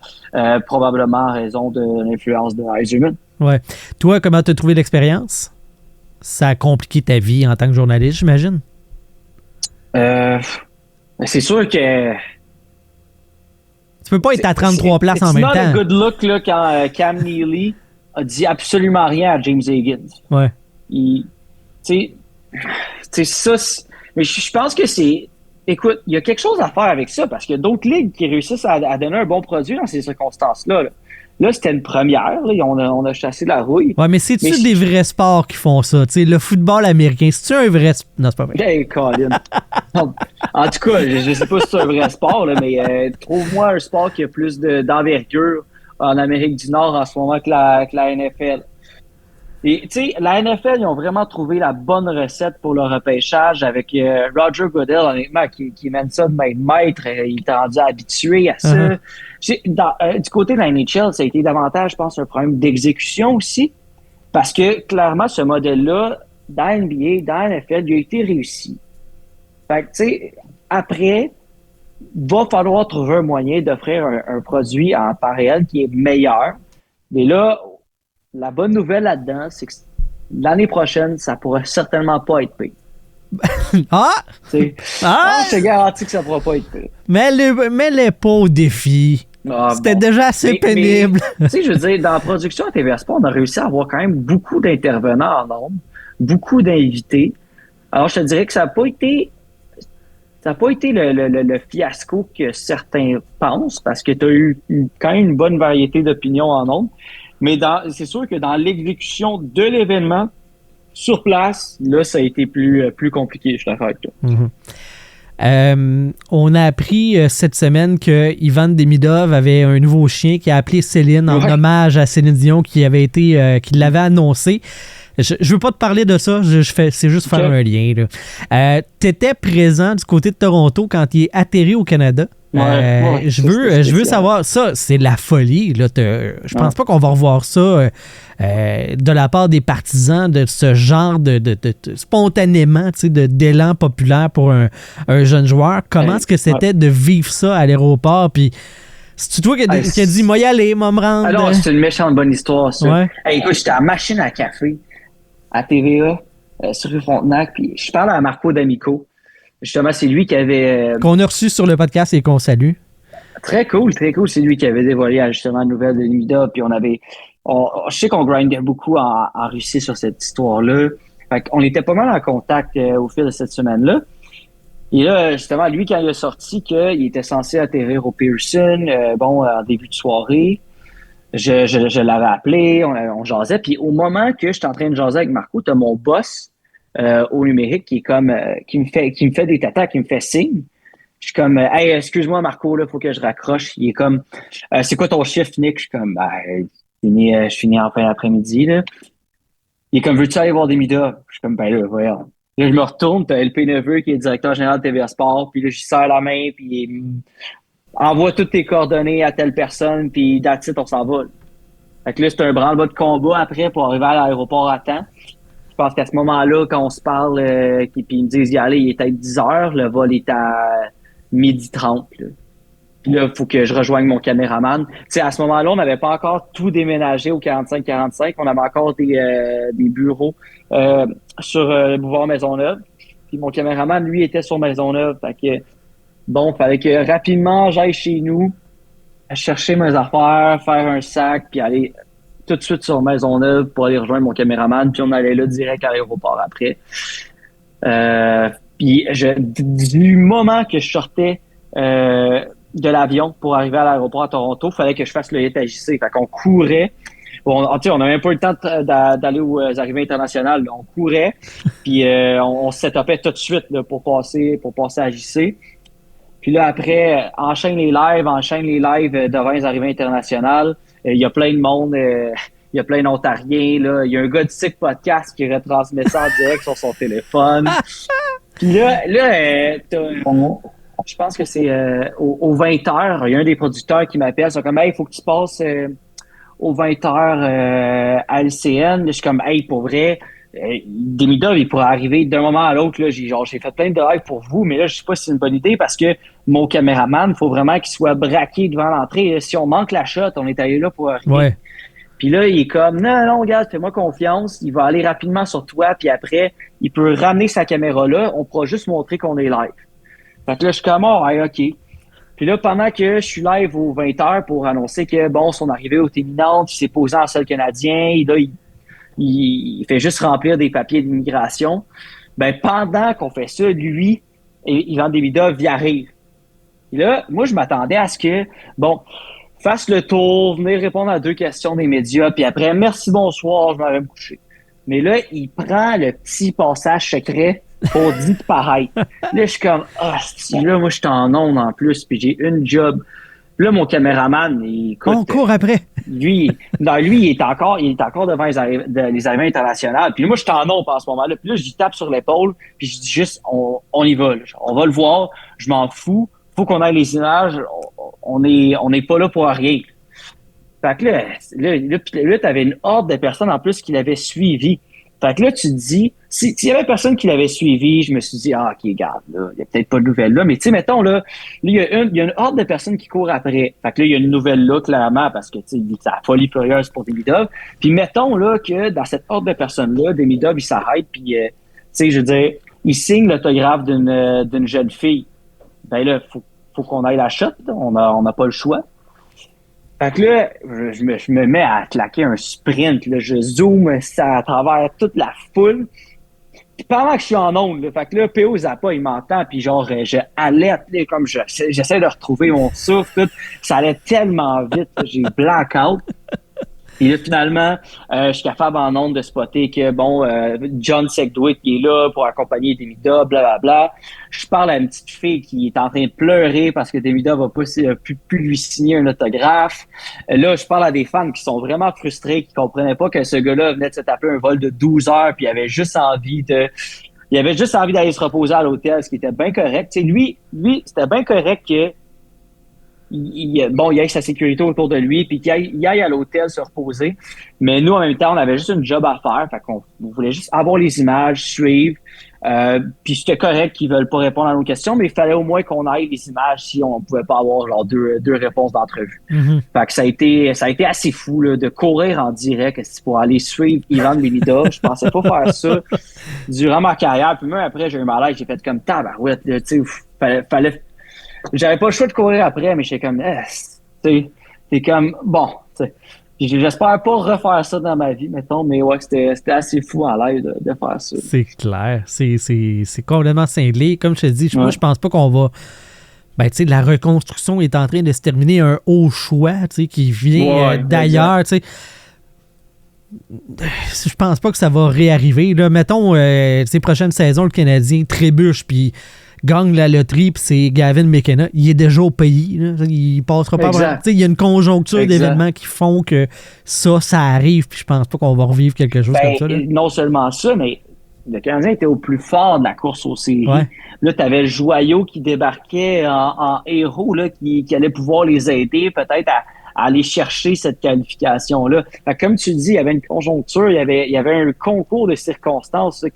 probablement en raison de l'influence de Yzerman. Ouais. Toi, comment tu as trouvé l'expérience? Ça a compliqué ta vie en tant que journaliste, j'imagine? C'est sûr que tu peux pas être à 33 places en même temps. C'est pas un good look là, quand Cam Neely a dit absolument rien à James Higgins. Ouais. Tu sais, ça, mais je pense que c'est... Écoute, il y a quelque chose à faire avec ça parce qu'il y a d'autres ligues qui réussissent à donner un bon produit dans ces circonstances-là. Là, c'était une première. Là, on a chassé la rouille. Ouais, mais c'est-tu des vrais sports qui font ça? T'sais, le football américain, c'est-tu un vrai sport? Non, c'est pas vrai. Hey, Colin. En tout cas, je sais pas si c'est un vrai sport, là, mais trouve-moi un sport qui a plus d'envergure en Amérique du Nord en ce moment que la NFL. Et tu sais, la NFL, ils ont vraiment trouvé la bonne recette pour le repêchage avec Roger Goodell, honnêtement, qui mène ça de main de maître. Il est rendu habitué à ça. Du côté de la NHL, ça a été davantage, je pense, un problème d'exécution aussi. Parce que, clairement, ce modèle-là, dans la NBA, dans la NFL, il a été réussi. Fait que, tu sais, après, va falloir trouver un moyen d'offrir un produit en temps réel qui est meilleur. Mais là, la bonne nouvelle là-dedans, c'est que l'année prochaine, ça pourra certainement pas être pire. Je te garantis que ça pourra pas être pire. Mets-les pas au défi. C'était déjà assez pénible. Tu sais, je veux dire, dans la production à TVA Sport, on a réussi à avoir quand même beaucoup d'intervenants en nombre, beaucoup d'invités. Alors, je te dirais que ça n'a pas été le fiasco que certains pensent, parce que tu as eu quand même une bonne variété d'opinions en nombre. Mais c'est sûr que dans l'exécution de l'événement, sur place, là, ça a été plus compliqué, je suis d'accord avec toi. On a appris cette semaine que Ivan Demidov avait un nouveau chien qui a appelé Céline en hommage à Céline Dion qui l'avait annoncé. Je veux pas te parler de ça, c'est juste faire un lien. Tu étais présent du côté de Toronto quand il est atterri au Canada. Je veux savoir, ça, c'est la folie. Là, je pense pas qu'on va revoir ça de la part des partisans de ce genre de spontanément, d'élan populaire pour un jeune joueur. Comment est-ce que c'était de vivre ça à l'aéroport? Puis c'est toi qui a dit, moi y aller, moi me rendre. Alors, c'est une méchante bonne histoire, ça. Ouais. Écoute, j'étais à machine à café à TVA sur rue Frontenac, puis je parle à Marco D'Amico. Justement, c'est lui qui avait... qu'on a reçu sur le podcast et qu'on salue. Très cool. C'est lui qui avait dévoilé justement la nouvelle de Demidov. Puis je sais qu'on grindait beaucoup en Russie sur cette histoire-là. Fait qu'on était pas mal en contact au fil de cette semaine-là. Et là, justement, lui, quand il a sorti qu'il était censé atterrir au Pearson, en début de soirée, je l'avais appelé, on jasait. Puis au moment que j'étais en train de jaser avec Marco, t'as mon boss au numérique qui est comme qui me fait des tatas, qui me fait signe. Je suis comme hey, excuse-moi Marco, là, faut que je raccroche. Il est comme c'est quoi ton chiffre, Nick? Je suis comme je finis en fin d'après-midi, là. Il est comme veux-tu aller voir Demidov? Je suis comme là, voyons. Là, je me retourne, t'as LP Neveu qui est directeur général de TVA Sport, puis là, je serre la main, puis il envoie toutes tes coordonnées à telle personne, puis that's it, on s'en va. Fait que là, c'est un branle-bas de combat après pour arriver à l'aéroport à temps. Je pense qu'à ce moment-là, quand on se parle, puis ils me disent, y aller, il est peut-être 10 heures, le vol est à 12h30. Là. Puis là, il faut que je rejoigne mon caméraman. Tu sais, à ce moment-là, on n'avait pas encore tout déménagé au 45-45. On avait encore des bureaux sur le boulevard Maisonneuve. Puis mon caméraman, lui, était sur Maisonneuve. Fait que, fallait que rapidement, j'aille chez nous, chercher mes affaires, faire un sac, puis aller tout de suite sur Maisonneuve pour aller rejoindre mon caméraman, puis on allait là direct à l'aéroport après. Puis du moment que je sortais de l'avion pour arriver à l'aéroport à Toronto, il fallait que je fasse le hit à JC. Fait qu'on courait. On n'a même pas eu le temps d'aller aux arrivées internationales. Là. On courait, puis on se setupait tout de suite là, pour passer à JC. Puis là, après, enchaîne les lives devant les arrivées internationales. Il y a plein de monde, il y a plein d'Ontariens. Là. Il y a un gars du SIC Podcast qui retransmet ça en direct sur son téléphone. Puis là je pense que c'est aux 20h, il y a un des producteurs qui m'appelle. C'est comme, hey, il faut que tu passes aux 20h à LCN. Je suis comme, hey, pour vrai, Demidov, il pourrait arriver d'un moment à l'autre. Là, j'ai fait plein de lives pour vous, mais là, je sais pas si c'est une bonne idée parce que mon caméraman, il faut vraiment qu'il soit braqué devant l'entrée. Si on manque la shot, on est allé là pour arriver. Ouais. Puis là, il est comme, non, regarde, fais-moi confiance. Il va aller rapidement sur toi, puis après, il peut ramener sa caméra là. On pourra juste montrer qu'on est live. Fait que là, je suis comme, OK. Puis là, pendant que je suis live aux 20h pour annoncer que, son arrivée au terminal, il s'est posé en sol canadien, il fait juste remplir des papiers d'immigration. Pendant qu'on fait ça, lui, Ivan Demidov, il arrive. Et là, moi, je m'attendais à ce que, fasse le tour, venir répondre à 2 questions des médias, puis après, merci, bonsoir, je m'en vais me coucher. Mais là, il prend le petit passage secret pour disparaître. Là, je suis comme, là, moi, je suis en onde en plus, puis j'ai une job. Là, mon caméraman, on court après. Lui, il est encore devant les arrivées internationales. Puis moi, je suis en onde en ce moment-là. Puis là, je lui tape sur l'épaule, puis je dis juste, on y va. Là. On va le voir. Je m'en fous. Faut qu'on ait les images. On n'est pas là pour rien. Fait que là, t'avais une horde de personnes en plus qui l'avaient suivi. Fait que là, tu te dis, s'il y avait personne qui l'avait suivi, je me suis dit, OK, regarde, là, il y a peut-être pas de nouvelles là. Mais tu sais, mettons, là, il y a une horde de personnes qui courent après. Fait que là, il y a une nouvelle là, clairement, parce que, tu sais, c'est la folie furieuse pour Demidov. Puis mettons, là, que dans cette horde de personnes-là, Demidov, il s'arrête, puis, tu sais, je veux dire, il signe l'autographe d'une jeune fille. Là, faut qu'on aille la shot, là. On n'a pas le choix. Fait que là, je me mets à claquer un sprint. Là, je zoome ça à travers toute la foule. Puis pendant que je suis en onde, là, fait que là, P.O. Zappa, il m'entend, puis genre, je alerte, là, comme j'essaie de retrouver mon souffle, tout. Ça allait tellement vite, là, j'ai blackout. Et là, finalement, je suis capable en ondes de spotter que, John Segdwick qui est là pour accompagner Demida, blablabla. Je parle à une petite fille qui est en train de pleurer parce que Demida va pas plus lui signer un autographe. Là, je parle à des fans qui sont vraiment frustrés, qui comprenaient pas que ce gars-là venait de se taper un vol de 12 heures puis il avait juste envie d'aller se reposer à l'hôtel, ce qui était bien correct. Tu sais, lui, c'était bien correct que il y a sa sécurité autour de lui, puis qu'il aille à l'hôtel se reposer. Mais nous, en même temps, on avait juste une job à faire. Fait qu'on voulait juste avoir les images, suivre. Puis c'était correct qu'ils veulent pas répondre à nos questions, mais il fallait au moins qu'on aille les images si on pouvait pas avoir genre deux réponses d'entrevue. Mm-hmm. Fait que ça a été assez fou là, de courir en direct pour aller suivre Ivan Demida. Je pensais pas faire ça durant ma carrière. Puis même après, j'ai eu mal à l'aise, j'ai fait comme tabarouette. Tu sais, fallait j'avais pas le choix de courir après, mais j'étais comme, c'est comme, bon, tu sais. J'espère pas refaire ça dans ma vie, mettons, mais ouais, c'était assez fou en live de faire ça. C'est clair. C'est complètement cinglé. Comme je te dis, moi, je pense pas qu'on va. Ben, tu sais, la reconstruction est en train de se terminer un haut choix, tu sais, qui vient d'ailleurs, tu sais. Je pense pas que ça va réarriver. Là, mettons, ces prochaines saisons, le Canadien trébuche, puis gagne la loterie, puis c'est Gavin McKenna. Il est déjà au pays. Là. Il passera pas. Il y a une conjoncture d'événements qui font que ça arrive, puis je pense pas qu'on va revivre quelque chose comme ça. Là. Non seulement ça, mais le Canadien était au plus fort de la course aux séries. Ouais. Là, tu avais le Joyau qui débarquait en héros, là, qui allait pouvoir les aider peut-être à aller chercher cette qualification-là. Fait que, comme tu dis, il y avait une conjoncture, il y avait un concours de circonstances là,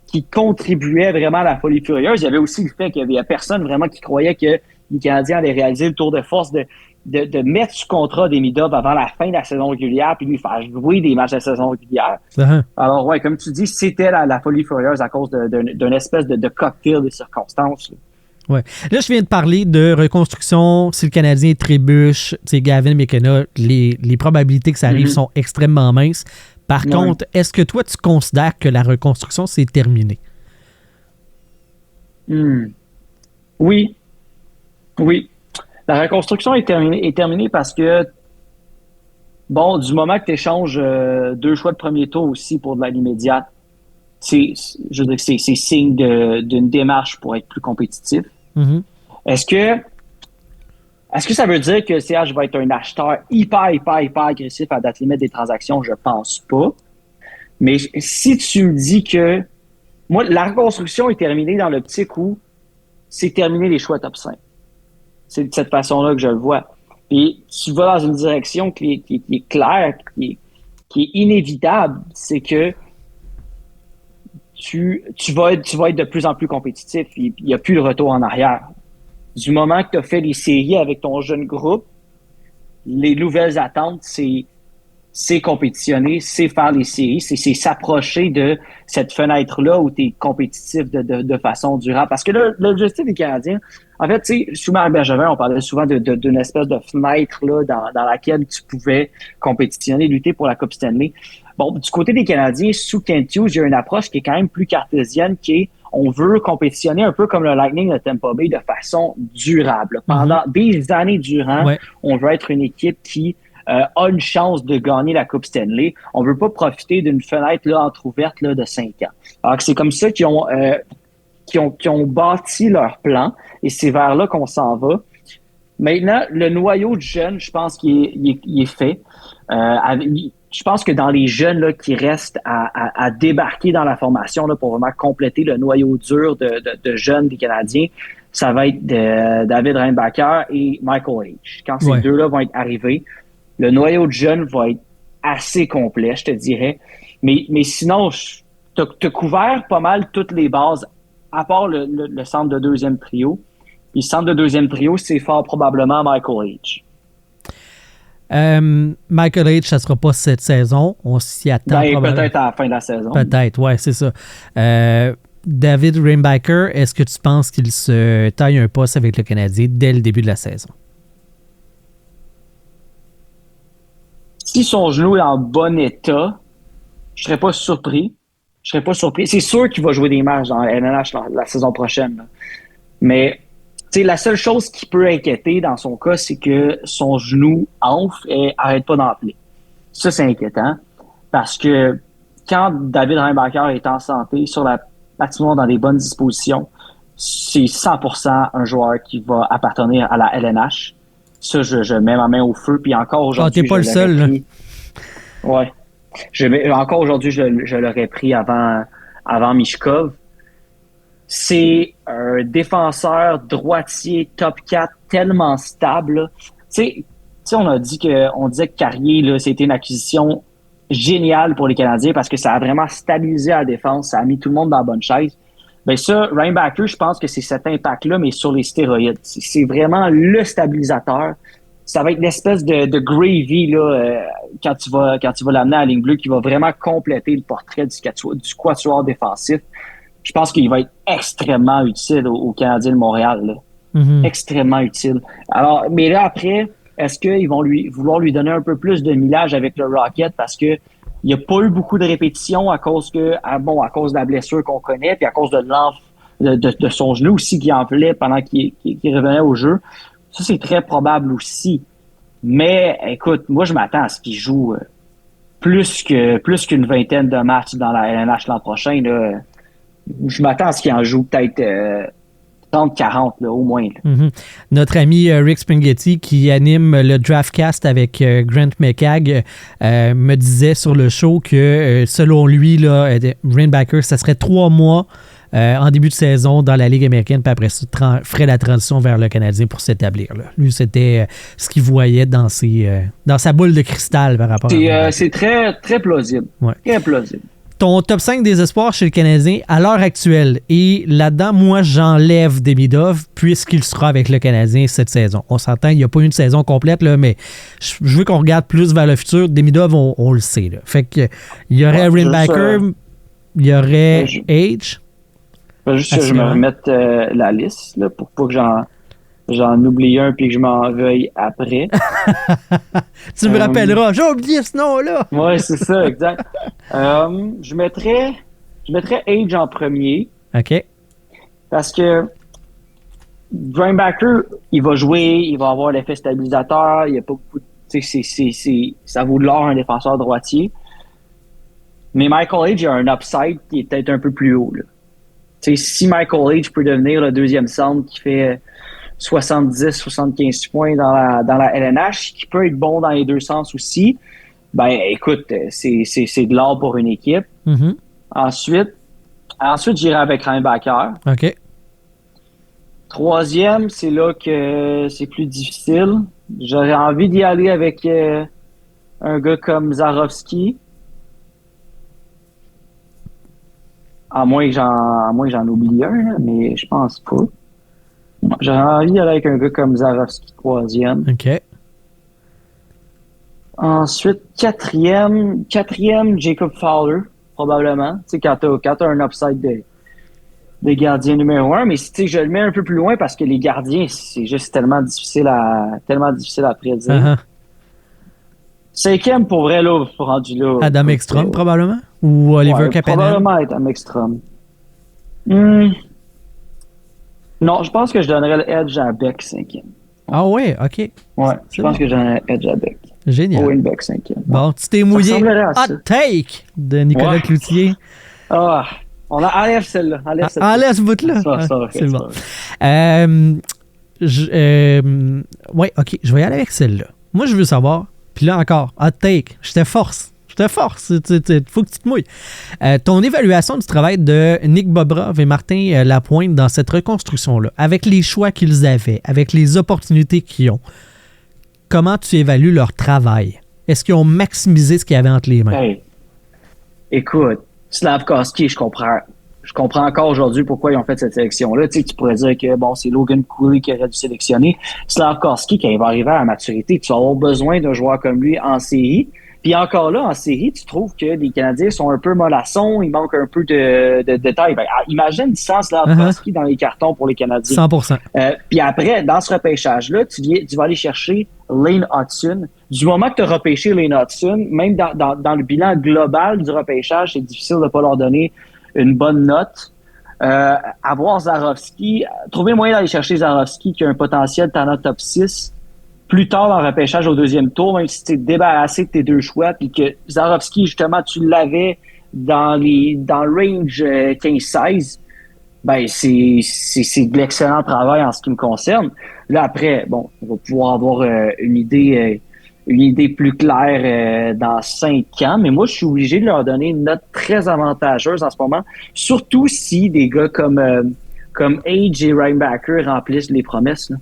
qui contribuait vraiment à la folie furieuse. Il y avait aussi le fait qu'il y a personne vraiment qui croyait que les Canadiens allaient réaliser le tour de force de mettre sous contrat Demida avant la fin de la saison régulière puis lui faire jouer des matchs de la saison régulière. Uh-huh. Alors, ouais, comme tu dis, c'était la folie furieuse à cause d'une espèce de cocktail de circonstances. Là. Ouais. Là, je viens de parler de reconstruction. Si le Canadien trébuche, Gavin McKenna, les probabilités que ça arrive sont extrêmement minces. Par contre, est-ce que toi, tu considères que la reconstruction, c'est terminé? Oui. La reconstruction est terminée parce que, du moment que tu échanges 2 choix de premier tour aussi pour de l'aide immédiate, c'est signe d'une démarche pour être plus compétitif. Mm-hmm. Est-ce que ça veut dire que CH va être un acheteur hyper agressif à date limite des transactions? Je pense pas. Mais si tu me dis que moi, la reconstruction est terminée dans l'optique où c'est terminé les choix top 5. C'est de cette façon-là que je le vois. Et tu vas dans une direction qui est claire, qui est inévitable, c'est que tu vas être de plus en plus compétitif. Il n'y a plus de retour en arrière. Du moment que tu as fait les séries avec ton jeune groupe, les nouvelles attentes, c'est compétitionner, c'est faire les séries, c'est s'approcher de cette fenêtre-là où tu es compétitif de façon durable. Parce que l'objectif des Canadiens, en fait, tu sais, sous Marc Bergevin, on parlait souvent d'une espèce de fenêtre-là dans laquelle tu pouvais compétitionner, lutter pour la Coupe Stanley. Bon, du côté des Canadiens, sous Kent Hughes, il y a une approche qui est quand même plus cartésienne, qui est on veut compétitionner un peu comme le Lightning de Tampa Bay de façon durable. Pendant des années durant, on veut être une équipe qui a une chance de gagner la Coupe Stanley. On veut pas profiter d'une fenêtre là entrouverte là, de 5 ans. Alors c'est comme ça qu'ils ont bâti leur plan et c'est vers là qu'on s'en va. Maintenant, le noyau de jeunes, je pense qu'il est fait. Je pense que dans les jeunes là, qui restent à débarquer dans la formation là, pour vraiment compléter le noyau dur de jeunes des Canadiens, ça va être David Reinbacher et Michael H. Quand ces deux-là vont être arrivés, le noyau de jeunes va être assez complet, je te dirais. Mais sinon, t'as couvert pas mal toutes les bases, à part le centre de deuxième trio. Puis le centre de deuxième trio, c'est fort probablement Michael H. Michael H, ça ne sera pas cette saison. On s'y attend. Peut-être à la fin de la saison. Peut-être, ouais, c'est ça. David Reinbacher, est-ce que tu penses qu'il se taille un poste avec le Canadien dès le début de la saison? Si son genou est en bon état, je serais pas surpris. C'est sûr qu'il va jouer des matchs dans la LNH la saison prochaine. Là. Mais la seule chose qui peut inquiéter dans son cas, c'est que son genou enfle et arrête pas d'enfler. Ça, c'est inquiétant. Parce que quand David Reinbacher est en santé, sur la patinoire dans des bonnes dispositions, c'est 100% un joueur qui va appartenir à la LNH. Ça, je mets ma main au feu. Puis encore aujourd'hui, t'es pas le seul, là. Ouais. Encore aujourd'hui, je l'aurais pris avant Michkov. C'est un défenseur droitier top 4 tellement stable. Tu sais, on disait que Carrier, là, c'était une acquisition géniale pour les Canadiens parce que ça a vraiment stabilisé la défense, ça a mis tout le monde dans la bonne chaise. Ben ça, Reinbacher, je pense que c'est cet impact-là, mais sur les stéroïdes. C'est vraiment le stabilisateur. Ça va être une espèce de gravy là, quand tu vas l'amener à la ligne bleue qui va vraiment compléter le portrait du quatuor défensif. Je pense qu'il va être extrêmement utile aux Canadiens de Montréal. Là. Mm-hmm. Extrêmement utile. Alors, mais là, après, est-ce qu'ils vont vouloir lui donner un peu plus de millage avec le Rocket parce que il n'y a pas eu beaucoup de répétitions à cause de la blessure qu'on connaît, puis à cause de son genou aussi qui enflait pendant qu'il revenait au jeu. Ça, c'est très probable aussi. Mais, écoute, moi, je m'attends à ce qu'il joue plus qu'une vingtaine de matchs dans la LNH l'an prochain. Là. Je m'attends à ce qu'il en joue peut-être 30-40, là, au moins. Là. Mm-hmm. Notre ami Rick Springhetti, qui anime le Draftcast avec Grant McCagg, me disait sur le show que, selon lui, là, Reinbacher, ça serait 3 mois en début de saison dans la Ligue américaine, puis après ça, ferait la transition vers le Canadien pour s'établir. Là. Lui, c'était ce qu'il voyait dans sa boule de cristal par rapport à... C'est très, très plausible. Ouais. Très plausible. Ton top 5 des espoirs chez le Canadien à l'heure actuelle. Et là-dedans, moi, j'enlève Demidov puisqu'il sera avec le Canadien cette saison. On s'entend, il n'y a pas eu une saison complète, là, mais je veux qu'on regarde plus vers le futur. Demidov, on le sait. Là. Fait que il y aurait Reinbacher, il y aurait Age. Juste que je me remette la liste là, pour pas que j'en oublie un puis que je m'en veuille après. Tu me rappelleras, j'ai oublié ce nom-là. Oui, c'est ça, exact. Je mettrais Age en premier. OK. Parce que Reinbacher, il va jouer, il va avoir l'effet stabilisateur, il y a pas beaucoup ça vaut de l'or un défenseur droitier. Mais Michael Age a un upside qui est peut-être un peu plus haut. Là. Si Michael Age peut devenir le deuxième centre qui fait 70-75 points dans la LNH, qui peut être bon dans les deux sens aussi, ben écoute, c'est de l'or pour une équipe. Mm-hmm. Ensuite, j'irai avec Reinbacher. OK. Troisième, c'est là que c'est plus difficile. J'aurais envie d'y aller avec un gars comme Zarovski. À moins que j'en oublie un, là, mais je pense pas. J'aurais envie d'y aller avec un gars comme Zarovski, troisième. OK. Ensuite, quatrième, Jacob Fowler, probablement. Tu sais, quand t'as un upside de gardien numéro 1, mais je le mets un peu plus loin parce que les gardiens, c'est juste tellement difficile à prédire. Uh-huh. Cinquième, pour vrai, là, rendu là. Adam Ekstrom, probablement? Ou Oliver Kapanen? Probablement Adam Ekstrom. Non, je pense que je donnerais le edge à Beck, cinquième. Ah ouais, OK. Ouais, je pense que je donnerais edge à Beck. Génial. Owen Beck, cinquième. Bon, tu t'es mouillé. Hot take de Nicolas Cloutier. Ah, enlève celle-là. Enlève ce bout-là. C'est bon. Ouais, OK, je vais y aller avec celle-là. Moi, je veux savoir, puis là encore, hot take, je te force. Faut que tu te mouilles. Ton évaluation du travail de Nick Bobrov et Martin Lapointe dans cette reconstruction-là, avec les choix qu'ils avaient, avec les opportunités qu'ils ont, comment tu évalues leur travail? Est-ce qu'ils ont maximisé ce qu'il y avait entre les mains? Hey, écoute, Slavkovski, je comprends encore aujourd'hui pourquoi ils ont fait cette sélection-là. Tu pourrais dire que c'est Logan Cooley qui aurait dû sélectionner. Slavkovski, quand il va arriver à la maturité, tu vas avoir besoin d'un joueur comme lui en série. Puis encore là, en série, tu trouves que les Canadiens sont un peu mollassons, il manque un peu de taille. Ben, imagine sans Slavkovski dans les cartons pour les Canadiens. 100%. Puis après, dans ce repêchage-là, tu vas aller chercher Lane Hudson. Du moment que tu as repêché Lane Hudson, même dans le bilan global du repêchage, c'est difficile de ne pas leur donner une bonne note. Avoir Zarovski, trouver moyen d'aller chercher Zarovski qui a un potentiel talent top 6 plus tard dans le repêchage au deuxième tour, même si tu es débarrassé de tes 2 choix, puis que Zarovski, justement, tu l'avais dans le range 15-16, ben c'est de l'excellent travail en ce qui me concerne. Là, après, bon, on va pouvoir avoir une idée plus claire dans 5 ans, mais moi, je suis obligé de leur donner une note très avantageuse en ce moment, surtout si des gars comme Age et Reinbacker remplissent les promesses, là.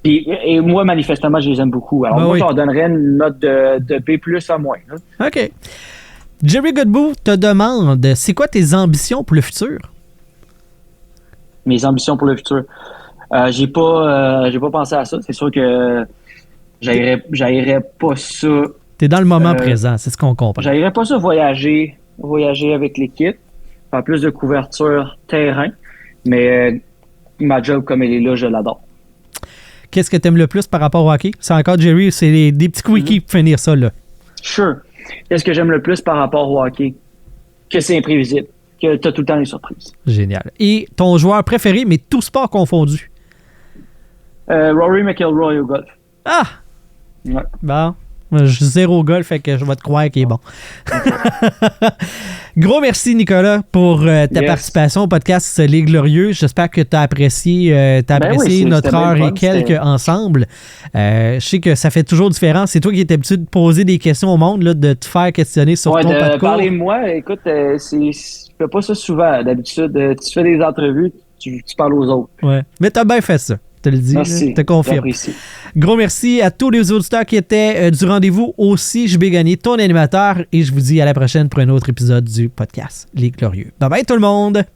Et moi, manifestement, je les aime beaucoup. Alors, moi, je leur donnerais une note de B+ à moins. Là. OK. Jerry Godbout te demande, c'est quoi tes ambitions pour le futur? Mes ambitions pour le futur? J'ai pas pensé à ça. C'est sûr que j'aillerais pas ça. T'es dans le moment présent, c'est ce qu'on comprend. J'aillerais pas ça voyager avec l'équipe, faire plus de couverture terrain, mais ma job comme elle est là, je l'adore. Qu'est-ce que tu aimes le plus par rapport au hockey? C'est encore Jerry, c'est des petits quickies pour finir ça, là. Sure. Qu'est-ce que j'aime le plus par rapport au hockey? Que c'est imprévisible. Que tu as tout le temps des surprises. Génial. Et ton joueur préféré, mais tout sport confondu? Rory McIlroy au golf. Ah! Ouais. Bon. Je suis 0 golf, fait que je vais te croire qu'il est bon. Gros merci, Nicolas, pour ta participation au podcast Les Glorieux. J'espère que tu as apprécié, notre heure et quelques ensemble. Je sais que ça fait toujours différence. C'est toi qui es habitué de poser des questions au monde, là, de te faire questionner sur ton parcours. Parlez-moi. Écoute, je fais pas ça souvent. D'habitude, tu fais des entrevues, tu parles aux autres. Ouais. Mais tu as bien fait ça. Je te le dis, je te confirme. Gros merci à tous les auditeurs qui étaient du rendez-vous aussi. Je vais gagner ton animateur et je vous dis à la prochaine pour un autre épisode du podcast Les Glorieux. Bye bye tout le monde!